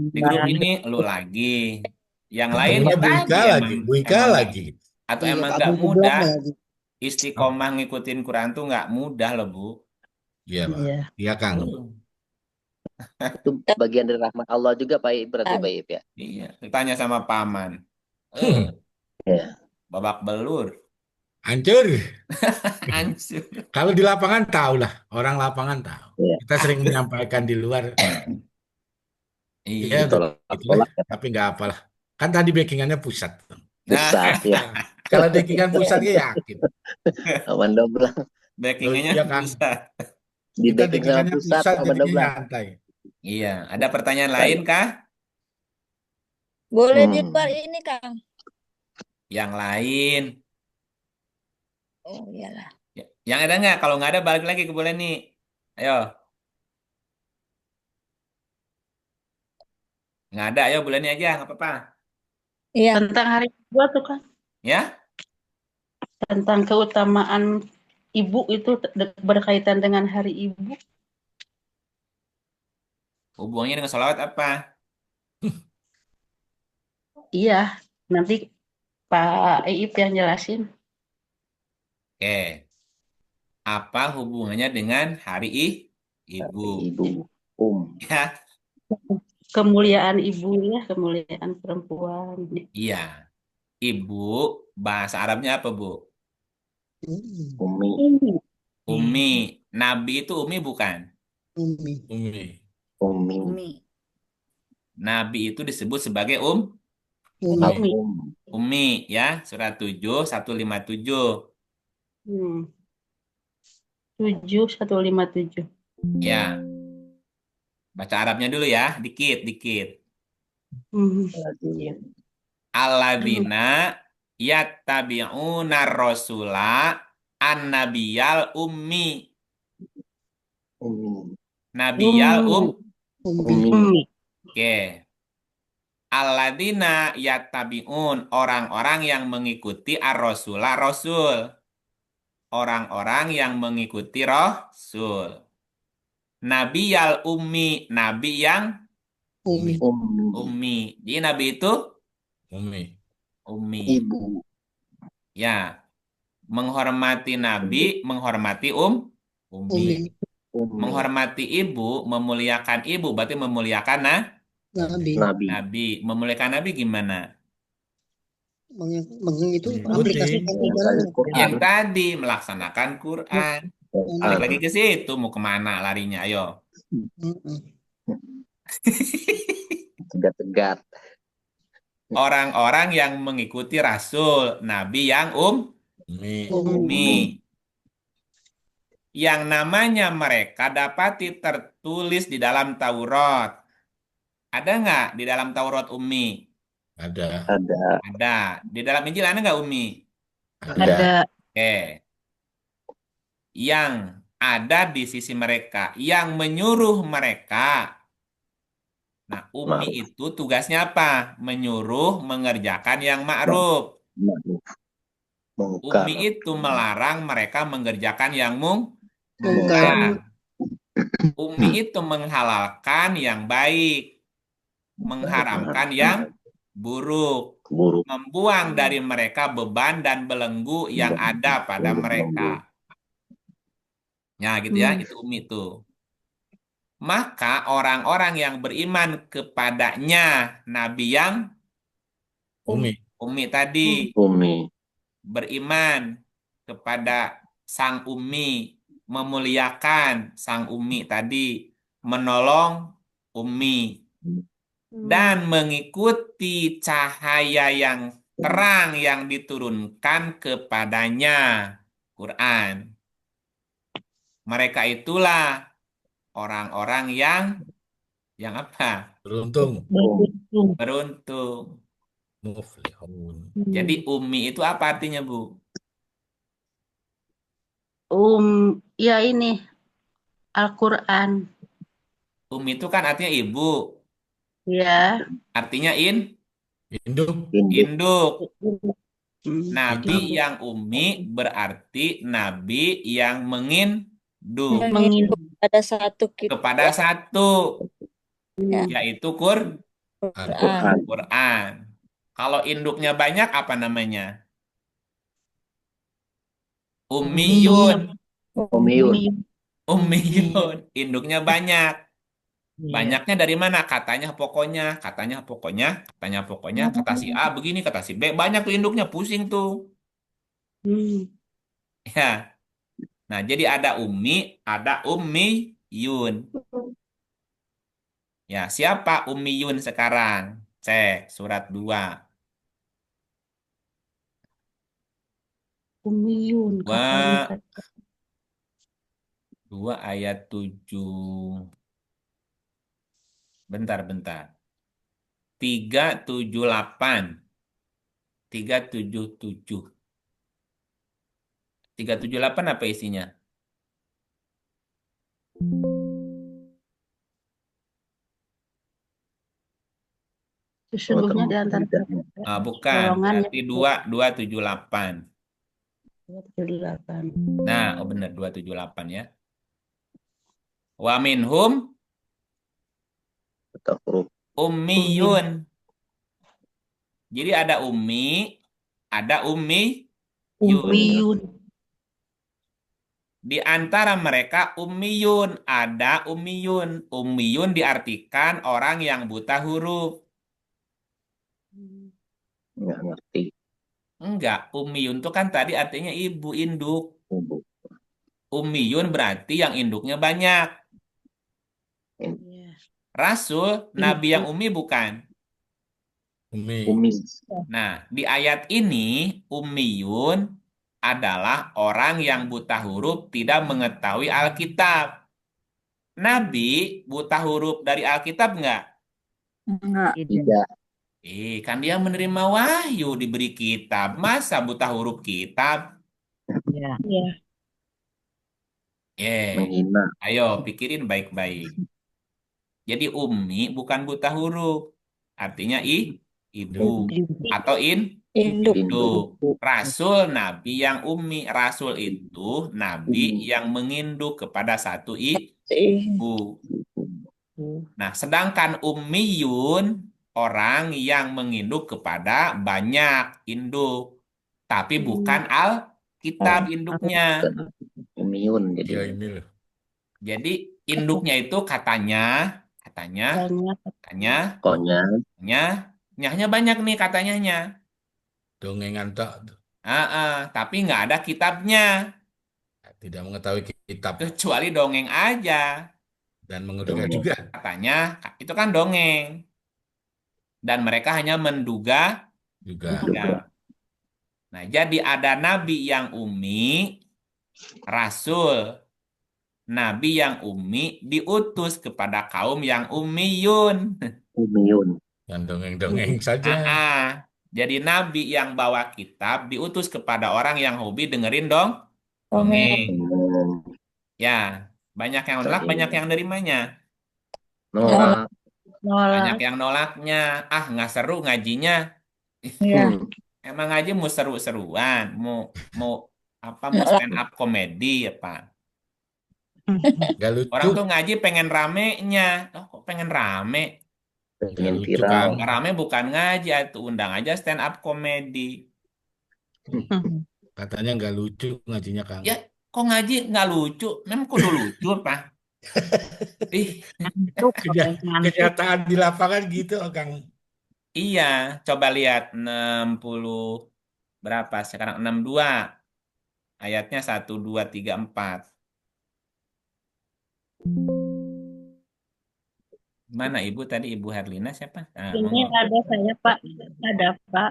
di grup ini lu lagi. Yang lain Temennya ya Bu Ika tadi lagi, Bu Ika emang lagi. atau Iya, emang Kak nggak Abang mudah. lagi. Istiqomah ngikutin Quran tuh nggak mudah loh, Bu. Iya, Pak. Iya. Iya, Kang. Itu bagian dari rahmat Allah juga, Pak Ip, berarti Pak Ip ya. Iya, ditanya sama paman. Ya. Babak belur. Hancur. Hancur. Kalau di lapangan tahu lah, orang lapangan tahu. Iya. Kita sering menyampaikan di luar. Iya, Ya, Betul. itulah. Tapi nggak apalah. Kan tadi backingannya pusat. Pusat ya. Kalau backingan pusat ya yakin. Aman doblang. Backingannya Iya, Kang. pusat. Di Kita backing sama backingannya pusat, pusat aman jadinya doblang. nyantai. Iya, ada pertanyaan lain kah? boleh di luar ini, Kang. Yang lain. Oh iyalah. Yang ada nggak? Kalau nggak ada balik lagi ke boleh nih. Ayo. Nggak ada, ayo bulan ini aja, nggak apa-apa. Iya. Tentang hari kedua tuh kan. Ya? Tentang keutamaan ibu itu berkaitan dengan hari ibu. Hubungannya dengan sholawat apa? Iya, nanti Pak Iip yang jelasin. Oke. Apa hubungannya dengan hari ibu? Ibu. Ya. Kemuliaan ibu ya, kemuliaan perempuan. Iya. Ibu, bahasa Arabnya apa, Bu? Umi. Umi. Nabi itu umi bukan? Umi. Umi. Nabi itu disebut sebagai Umi. Umi ya, surat 7 157. 7157. Ya. Baca Arabnya dulu ya, dikit. Alladzina yattabi'una rasula annabiyal ummi. Nabiyal Umi. Oke. Alladzina yattabi'un, orang-orang yang mengikuti ar-rasula, rasul. Orang-orang yang mengikuti rasul. Nabiyal ummi, nabi yang ummi. Jadi nabi itu ummi. Ibu. Ya. Menghormati nabi, menghormati ummi. Menghormati ibu, memuliakan ibu, berarti memuliakan nabi. Memuliakan nabi gimana? Itu aplikasi Yang tadi melaksanakan Quran. Balik lagi ke situ, mau kemana larinya? Ayo. Tegat-tegat. Orang-orang yang mengikuti Rasul, Nabi yang ummi. Yang namanya mereka dapati tertulis di dalam Taurat. Ada nggak di dalam Taurat ummi? Ada. Ada. Di dalam Injil ada nggak ummi? Ada. Oke. Yang ada di sisi mereka, yang menyuruh mereka. Nah, ummi Ma'ruf. itu tugasnya apa? Menyuruh mengerjakan yang ma'ruf. Ma'ruf. Mungkar. Ummi itu melarang mereka mengerjakan yang Mungkar. mungkar. Ummi itu menghalalkan yang baik, mengharamkan yang buruk, Buruk. membuang dari mereka beban dan belenggu yang ada pada mereka. Ya, gitu ya, itu ummi itu. Maka orang-orang yang beriman kepadanya, Nabi yang ummi tadi, Umi. beriman kepada sang ummi, memuliakan sang ummi tadi, menolong ummi, dan mengikuti cahaya yang terang yang diturunkan kepadanya, Quran. Mereka itulah orang-orang yang apa? Beruntung. Beruntung. Muflihun. Jadi ummi itu apa artinya, Bu? Ya ini Al-Quran. Ummi itu kan artinya ibu. Ya. Artinya Induk. induk. Hmm. Nabi yang ummi berarti nabi yang menginduk Menginduk pada satu kepada satu, Ya. yaitu Quran. Quran. Kalau induknya banyak apa namanya? Ummiyun. Ummiyun. Induknya banyak. Banyaknya dari mana? Katanya pokoknya, kata si A begini, kata si B. Banyak tuh induknya, pusing tuh. Ya. Nah, jadi ada ummi, ada ummiyun. Ya, siapa ummiyun sekarang? Cek surat 2. Ummiyun. 2 ayat 7. Bentar. 378. 377. 378 apa isinya? Sesungguhnya di antara Bukan, berarti 278. 278. Nah, benar 278 ya. Wa minhum ummiyun. Jadi ada ummi, ada ummiyun. Di antara mereka ummiyun, ada ummiyun. Ummiyun diartikan orang yang buta huruf. Nggak ngerti. Enggak, ummiyun itu kan tadi artinya ibu, induk. Ummiyun berarti yang induknya banyak. Rasul, nabi yang ummi bukan? Umi. Nah, di ayat ini, ummiyun adalah orang yang buta huruf tidak mengetahui Alkitab. Nabi buta huruf dari Alkitab enggak? Tidak. Kan dia menerima wahyu, diberi kitab. Masa buta huruf kitab? Iya. Menghina. Ayo pikirin baik-baik. Jadi ummi bukan buta huruf. Artinya ibu atau induk. Rasul nabi yang ummi. Rasul itu nabi yang menginduk kepada satu ibu. Nah, sedangkan ummiyun orang yang menginduk kepada banyak induk, tapi bukan Alkitab induknya. Ummiyun Ya ini loh. Jadi induknya itu katanya, nyahnya banyak nih katanya. Dongengan tak. Tapi nggak ada kitabnya. Tidak mengetahui kitab. Kecuali dongeng aja. Dan mengeduga juga. Katanya itu kan dongeng. Dan mereka hanya menduga juga. Nah, jadi ada nabi yang ummi, rasul. Nabi yang ummi diutus kepada kaum yang ummiyun. Ummiyun. Yang dongeng-dongeng saja. Jadi nabi yang bawa kitab diutus kepada orang yang hobi dengerin Dongeng. dongeng. Hmm, Ya, banyak yang nolak, Tadi banyak yang nerimanya. nolak. Banyak Nolak. yang nolaknya. Ah, nggak seru ngajinya. Iya. Hmm, Emang ngaji mau seru-seruan, mau mau Nolak. stand up komedi apa? Gak lucu, Orang tuh ngaji pengen ramenya. Oh, kok pengen rame? gak pengen lucu viral. Kang. Nggak rame bukan ngaji, itu undang aja stand up komedi. Katanya gak lucu ngajinya Kang. Ya, kok ngaji nggak lucu? Memang kudu lucu apa? Ih, Ngantuk, Kenya- ngantuk. Kenyataan di lapangan gitu Kang. iya. Coba lihat 60 berapa sekarang? 62. Ayatnya 1, 2, 3, 4. Mana Ibu tadi? Ibu Herlina siapa? Nah, Ini monggo. ada saya Pak. Ada Pak.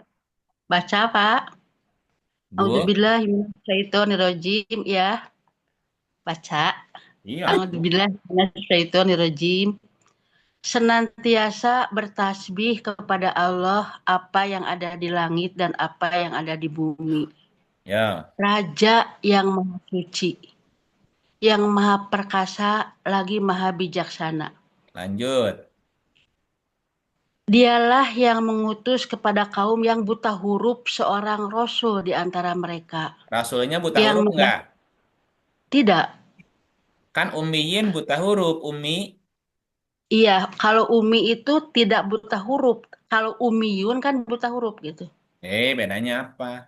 Baca Pak. Bu, Auzubillahi minasyaitonirrajim ya. Baca. iya. Auzubillahi minasyaitonirrajim. Senantiasa bertasbih kepada Allah apa yang ada di langit dan apa yang ada di bumi. Ya, Raja yang maha suci, yang maha perkasa lagi maha bijaksana. lanjut. Dialah yang mengutus kepada kaum yang buta huruf seorang rasul di antara mereka. Rasulnya buta Yang huruf nggak? tidak. Kan ummiyin buta huruf, Umi. Iya, kalau Umi itu tidak buta huruf. Kalau Umiyun kan buta huruf gitu. Bedanya apa?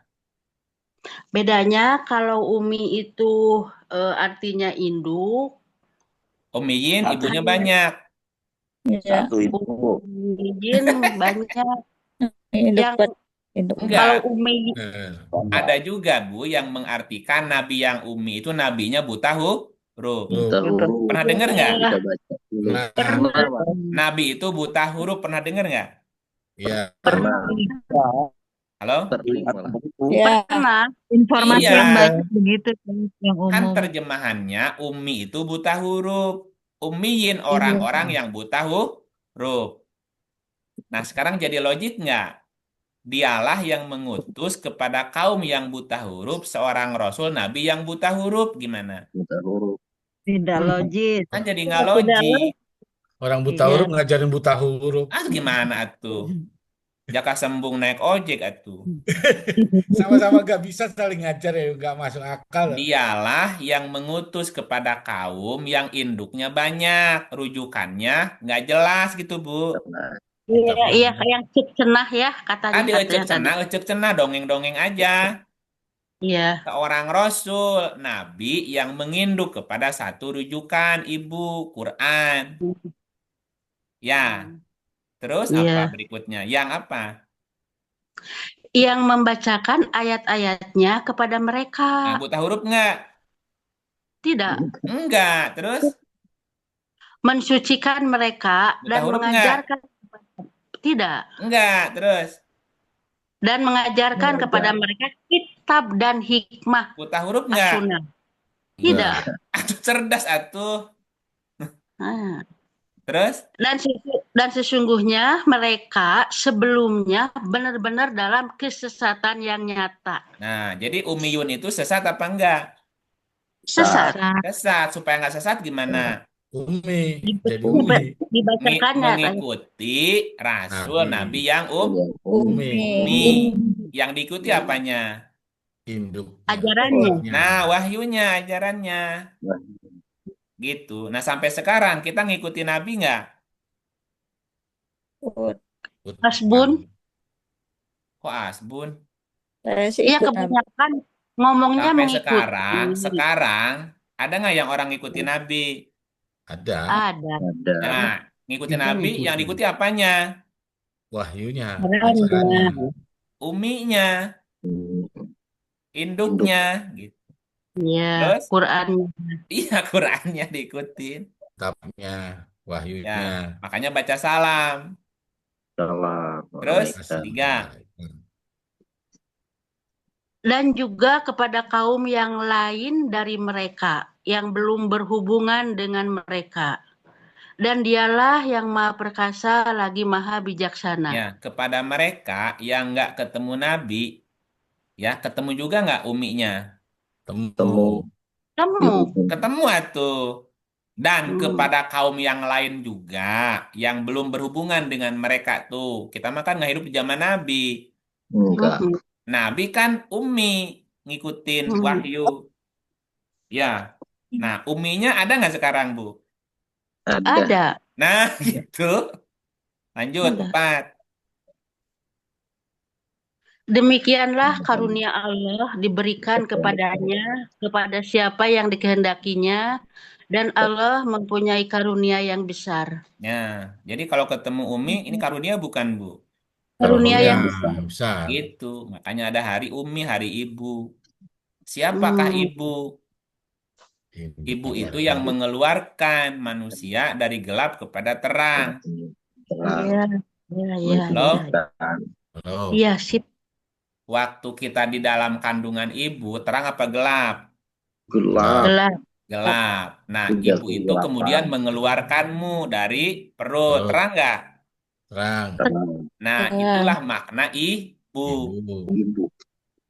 Bedanya kalau Umi itu artinya induk. Ummiyin Satu, ibunya banyak. Iya. satu ibu. Umiyin banyak. Induk Yang buat induk. kalau Enggak, Umi ada juga Bu yang mengartikan nabi yang ummi itu nabinya buta huruf. Buta huruf. Pernah dengar nggak? Bisa baca dulu. Nah, Pernah, Pak. Nabi itu buta huruf, pernah dengar nggak? ya Pernah. Halo? Sering malah. Ya. pernah. Informasi Iya. yang banyak begitu yang Kan umum. terjemahannya ummi itu buta huruf. Ummiyin orang-orang yang buta huruf. Nah, sekarang jadi logik nggak? Dialah yang mengutus kepada kaum yang buta huruf seorang rasul nabi yang buta huruf. Gimana? Buta huruf. Tidak logis. Kan jadi nggak Tidak logik. orang buta Iya. huruf ngajarin buta huruf. Ah, gimana atuh? Jaka sembung naik ojek atuh. Sama-sama gak bisa saling ngajar ya, gak masuk akal. Dialah yang mengutus kepada kaum yang induknya banyak, rujukannya nggak jelas gitu, Bu. Nah, Iya, iya, yang cek cenah ya katanya Tadi ecek cenah, dongeng-dongeng aja. Iya. Seorang rasul, nabi yang menginduk kepada satu rujukan, Ibu, Quran. Ya, terus Iya. apa berikutnya? Yang apa? Yang membacakan ayat-ayatnya kepada Nah, mereka. buta huruf nggak? Tidak. Enggak. Terus Mensucikan mereka buta dan huruf nggak? mengajarkan. Tidak. Enggak. Terus Dan mengajarkan kepada mereka kitab dan hikmah buta huruf nggak? as-sunnah. Tidak. Atuh cerdas atuh. Nah. Terus Dan sesungguhnya mereka sebelumnya benar-benar dalam kesesatan yang nyata. Nah, jadi Umiyun itu sesat apa enggak? Sesat. Sesat. Supaya nggak sesat gimana? Umi, jadi Umi. Dibacakannya. Mengikuti Rasul Nabi yang Umi. Yang diikuti apanya? Induk. Ajarannya. Nah, wahyunya, ajarannya. Gitu. Nah, sampai sekarang kita ngikuti Nabi nggak? Asbun. Kok asbun? Iya, kebanyakan ngomongnya Sampai mengikuti. sekarang ada nggak yang orang ngikuti Nabi? Ada. Nah, ngikuti Kita Nabi, ngikutin. yang diikuti apanya? Wahyunya. Ajarannya. Uminya, induknya, gitu. Iya, Terus? Quran. Iya, Qurannya diikutin. Kitabnya, wahyunya. Ya, makanya baca salam. Terus, 3. Dan juga kepada kaum yang lain dari mereka yang belum berhubungan dengan mereka. Dan dialah yang maha perkasa lagi maha bijaksana. Ya, kepada mereka yang nggak ketemu Nabi, ya ketemu juga nggak uminya? Temu. Kamu. Ketemu atuh. Dan kepada kaum yang lain juga yang belum berhubungan dengan mereka tuh. Kita mah kan nggak hidup di zaman Nabi. Enggak. Nabi kan ummi ngikutin wahyu. Ya. Nah, uminya ada nggak sekarang, Bu? Ada. Nah, gitu. Lanjut, Ada. 4. Demikianlah karunia Allah diberikan kepadanya, kepada siapa yang dikehendakinya, dan Allah mempunyai karunia yang besar. Nah, jadi kalau ketemu umi, ini karunia bukan, Bu? Karunia yang besar. Gitu. Makanya ada hari umi, hari ibu. Siapakah ibu? Ibu itu yang mengeluarkan manusia dari gelap kepada terang. Iya. Halo? Iya, sip. Waktu kita di dalam kandungan ibu, terang apa gelap? Gelap. Gelap. Nah, ibu itu kemudian mengeluarkanmu dari perut. Terang nggak? Terang. Nah, itulah makna ibu.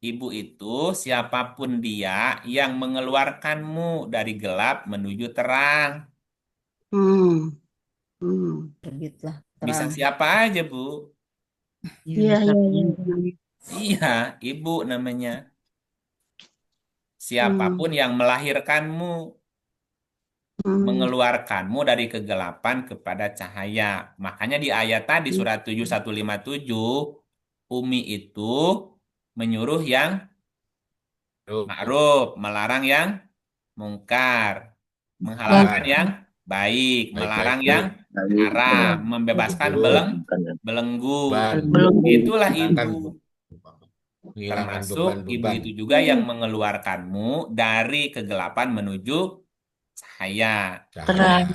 Ibu itu siapapun dia yang mengeluarkanmu dari gelap menuju terang. Terbitlah Bisa terang. siapa aja, Bu? Iya. Iya, ibu namanya. Siapapun yang melahirkanmu, mengeluarkanmu dari kegelapan kepada cahaya. Makanya di ayat tadi surat 7157, Umi itu menyuruh yang ma'ruf, melarang yang mungkar, menghalalkan yang baik, melarang yang haram, membebaskan belenggu. Itulah ibu. Termasuk ibu itu juga yang mengeluarkanmu dari kegelapan menuju cahaya. Terang.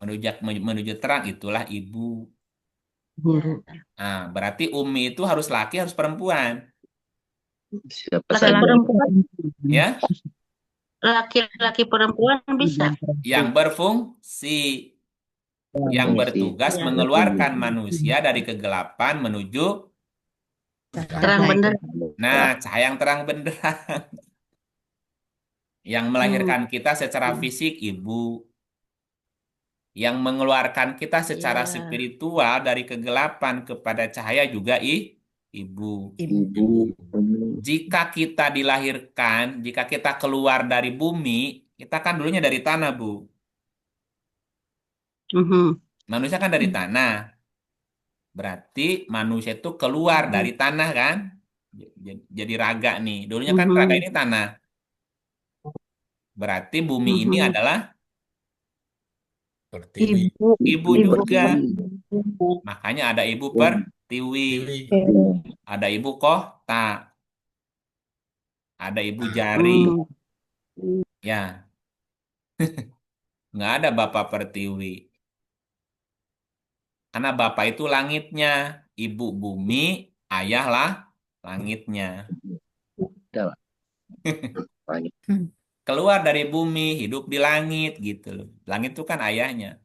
Menuju terang, itulah ibu. Nah, berarti umi itu harus laki, harus perempuan. Laki perempuan. Ya? Laki-laki perempuan bisa. Yang berfungsi, yang bertugas mengeluarkan manusia dari kegelapan menuju terang benderang. Nah, cahaya yang terang benderang. Yang melahirkan kita secara fisik, ibu. Yang mengeluarkan kita secara spiritual dari kegelapan kepada cahaya juga ibu. Jika kita dilahirkan, jika kita keluar dari bumi, kita kan dulunya dari tanah, Bu. Manusia kan dari tanah. Berarti manusia itu keluar dari tanah kan? Jadi raga nih. Dulunya kan raga ini tanah. Berarti bumi ini adalah ibu juga. Makanya ada ibu pertiwi. Ada ibu kohta. Ada ibu jari. Ya. Nggak ada bapak pertiwi. Karena bapak itu langitnya. Ibu bumi, ayahlah langitnya. Keluar dari bumi, hidup di langit gitu loh. Langit itu kan ayahnya.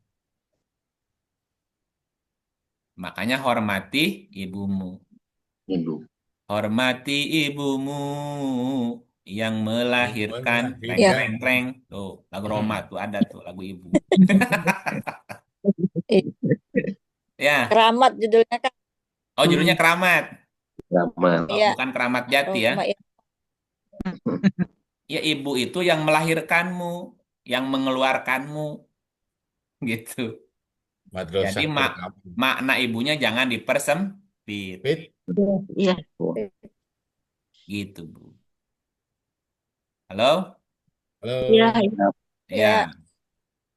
Makanya hormati ibumu. Hormati ibumu yang melahirkan. Treng. Tuh, lagu Roma tuh ada tuh, lagu ibu. Ya. Keramat judulnya kan. Oh, judulnya Keramat. Oh, Iya. bukan Keramat Jati ya. Ya, ibu itu yang melahirkanmu, yang mengeluarkanmu. Gitu. Jadi makna ibunya jangan dipersempit. Iya. Gitu, Bu. Halo? Iya. Ya.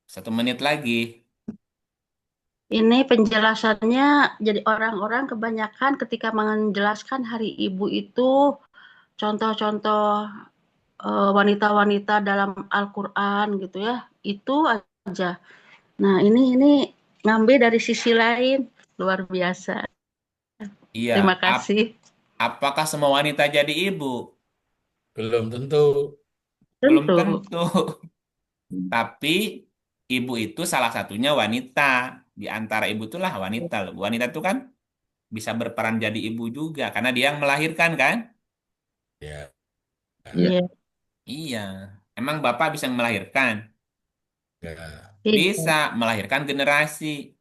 1 menit lagi. Ini penjelasannya, jadi orang-orang kebanyakan ketika menjelaskan Hari Ibu itu contoh-contoh wanita-wanita dalam Al-Quran gitu ya, itu aja. Nah ini ngambil dari sisi lain, luar biasa. Iya. Terima kasih. Apakah semua wanita jadi ibu? Belum tentu. Belum tentu. Tapi Ibu itu salah satunya wanita. Di antara ibu itulah wanita. Wanita itu kan bisa berperan jadi ibu juga karena dia yang melahirkan kan? Ya. Iya. Iya. Iya. Emang bapak bisa melahirkan? Ya. Bisa melahirkan generasi.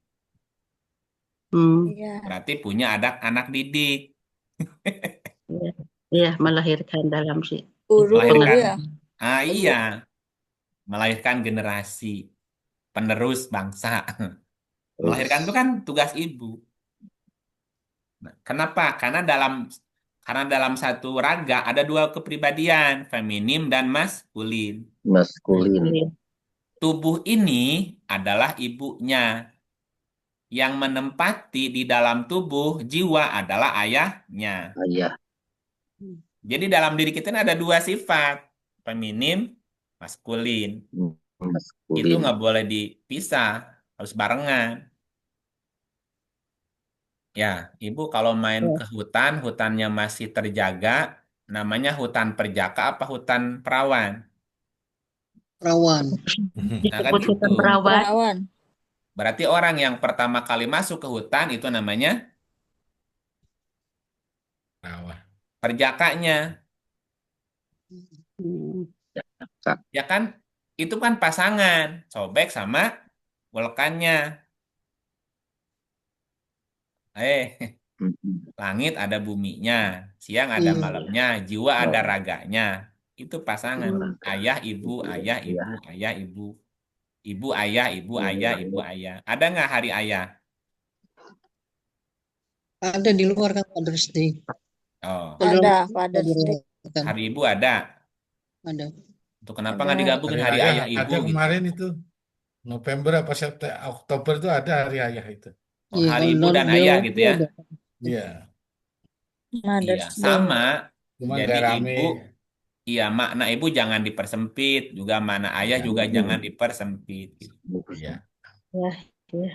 Iya. Berarti punya anak didik. Iya. Iya, melahirkan dalam Guru Melahirkan. ya. Iya. Melahirkan generasi. Penerus bangsa. Melahirkan itu kan tugas ibu. Nah, kenapa? Karena dalam satu raga ada dua kepribadian, feminim dan maskulin. Maskulin. Tubuh ini adalah ibunya. Yang menempati di dalam tubuh jiwa adalah ayahnya. Ayah. Jadi dalam diri kita ini ada dua sifat, feminim, maskulin. Itu nggak boleh dipisah, harus barengan. Ya, ibu kalau main ke hutan, hutannya masih terjaga, namanya hutan perjaka apa hutan perawan? Perawan. Nah kan Disebut hutan gitu. perawan. Berarti orang yang pertama kali masuk ke hutan itu namanya perjakanya. Ya kan? Itu kan pasangan, sobek sama volkannya. Langit ada buminya, siang ada malamnya, jiwa ada raganya. Itu pasangan. Ayah, ibu, ayah, ibu, ayah, ibu. Ibu, ayah, ibu, ayah, ibu, ayah. Ada nggak hari ayah? Ada di luar kan Father's Day. Oh. Ada Father's Day. Hari ibu ada. Ada. Untuk kenapa nggak digabungin hari ayah ibu ada gitu? kemarin itu November apa September Oktober itu ada hari ayah itu. Oh, hari ibu dan ayah gitu ya? Iya. Iya, sama. Cuma Jadi nggak rame. ibu, iya makna ibu jangan dipersempit, juga makna ayah juga jangan dipersempit. Iya. Ya.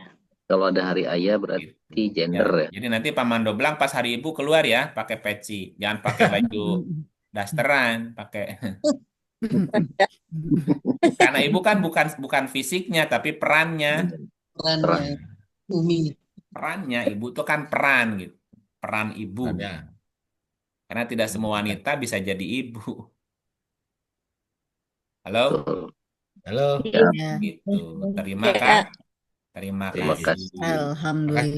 Kalau ada hari ayah berarti gender ya. Jadi nanti Pak Mandoblang pas hari ibu keluar ya pakai peci, jangan pakai baju dasteran, pakai. Karena ibu kan bukan fisiknya tapi perannya. Umi. Perannya ibu itu kan peran gitu, peran ibu. Karena tidak semua wanita bisa jadi ibu. Halo? Halo. Iya. Gitu. Terima kasih. Alhamdulillah.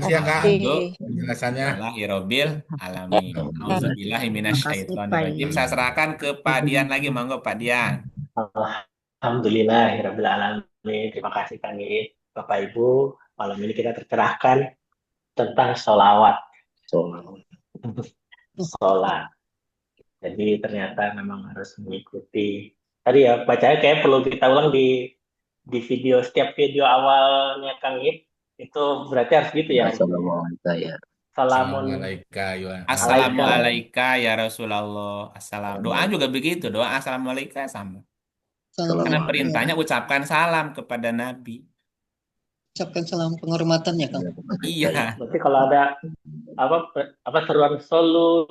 Makasih ya Kak Untuk untuk penjelasannya. Alhamdulillahirabbil alamin. Auzubillahi minasyaitonirrajim. Saya serahkan ke Pak Dian lagi, monggo Pak Dian. Alhamdulillahirabbil alamin. Terima kasih Kang Iit. Bapak Ibu, malam ini kita tercerahkan tentang sholawat. Sholat. Jadi ternyata memang harus mengikuti. Tadi ya bacanya kayak perlu kita ulang di video, setiap video awalnya Kang Iit itu berarti harus gitu ya. Assalamualaikum ya Rasulullah. Doa juga begitu, doa assalamualaikum sama. Karena perintahnya ucapkan salam kepada Nabi. Ucapkan salam penghormatan ya Kang. Iya. Berarti kalau ada apa seruan solu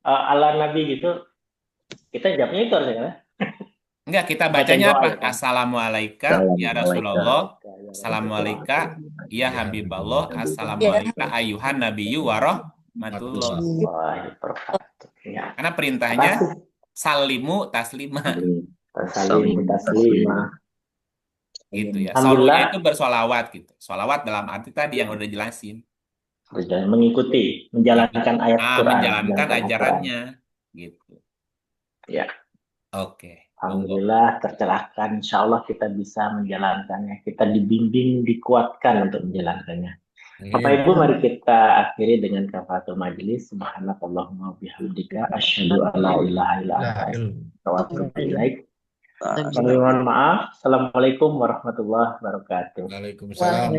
ala Nabi gitu, kita jawabnya itu harusnya kan? Enggak, kita bacanya apa? Assalamualaikum ya Rasulullah. Assalamualaikum ya Habiballah. Assalamualaikum ayuhan nabiyyu wa rahmatullah. Karena perintahnya salimu taslima. Salimu taslima. Gitu ya. Solunya itu bersolawat gitu. Solawat dalam arti tadi yang udah jelasin. Mengikuti, menjalankan ayat Quran. Menjalankan ajarannya. Gitu. Ya. Oke. Alhamdulillah tercerahkan. Insya Allah kita bisa menjalankannya. Kita dibimbing, dikuatkan untuk menjalankannya. Bapak Ibu, mari kita akhiri dengan kafaratul majelis. Subhanakallahumma bihamdika asyhadu an la ilaha illa anta astaghfiruka wa atubu ilaik. Kami mohon maaf. Assalamualaikum warahmatullahi wabarakatuh. Waalaikumsalam.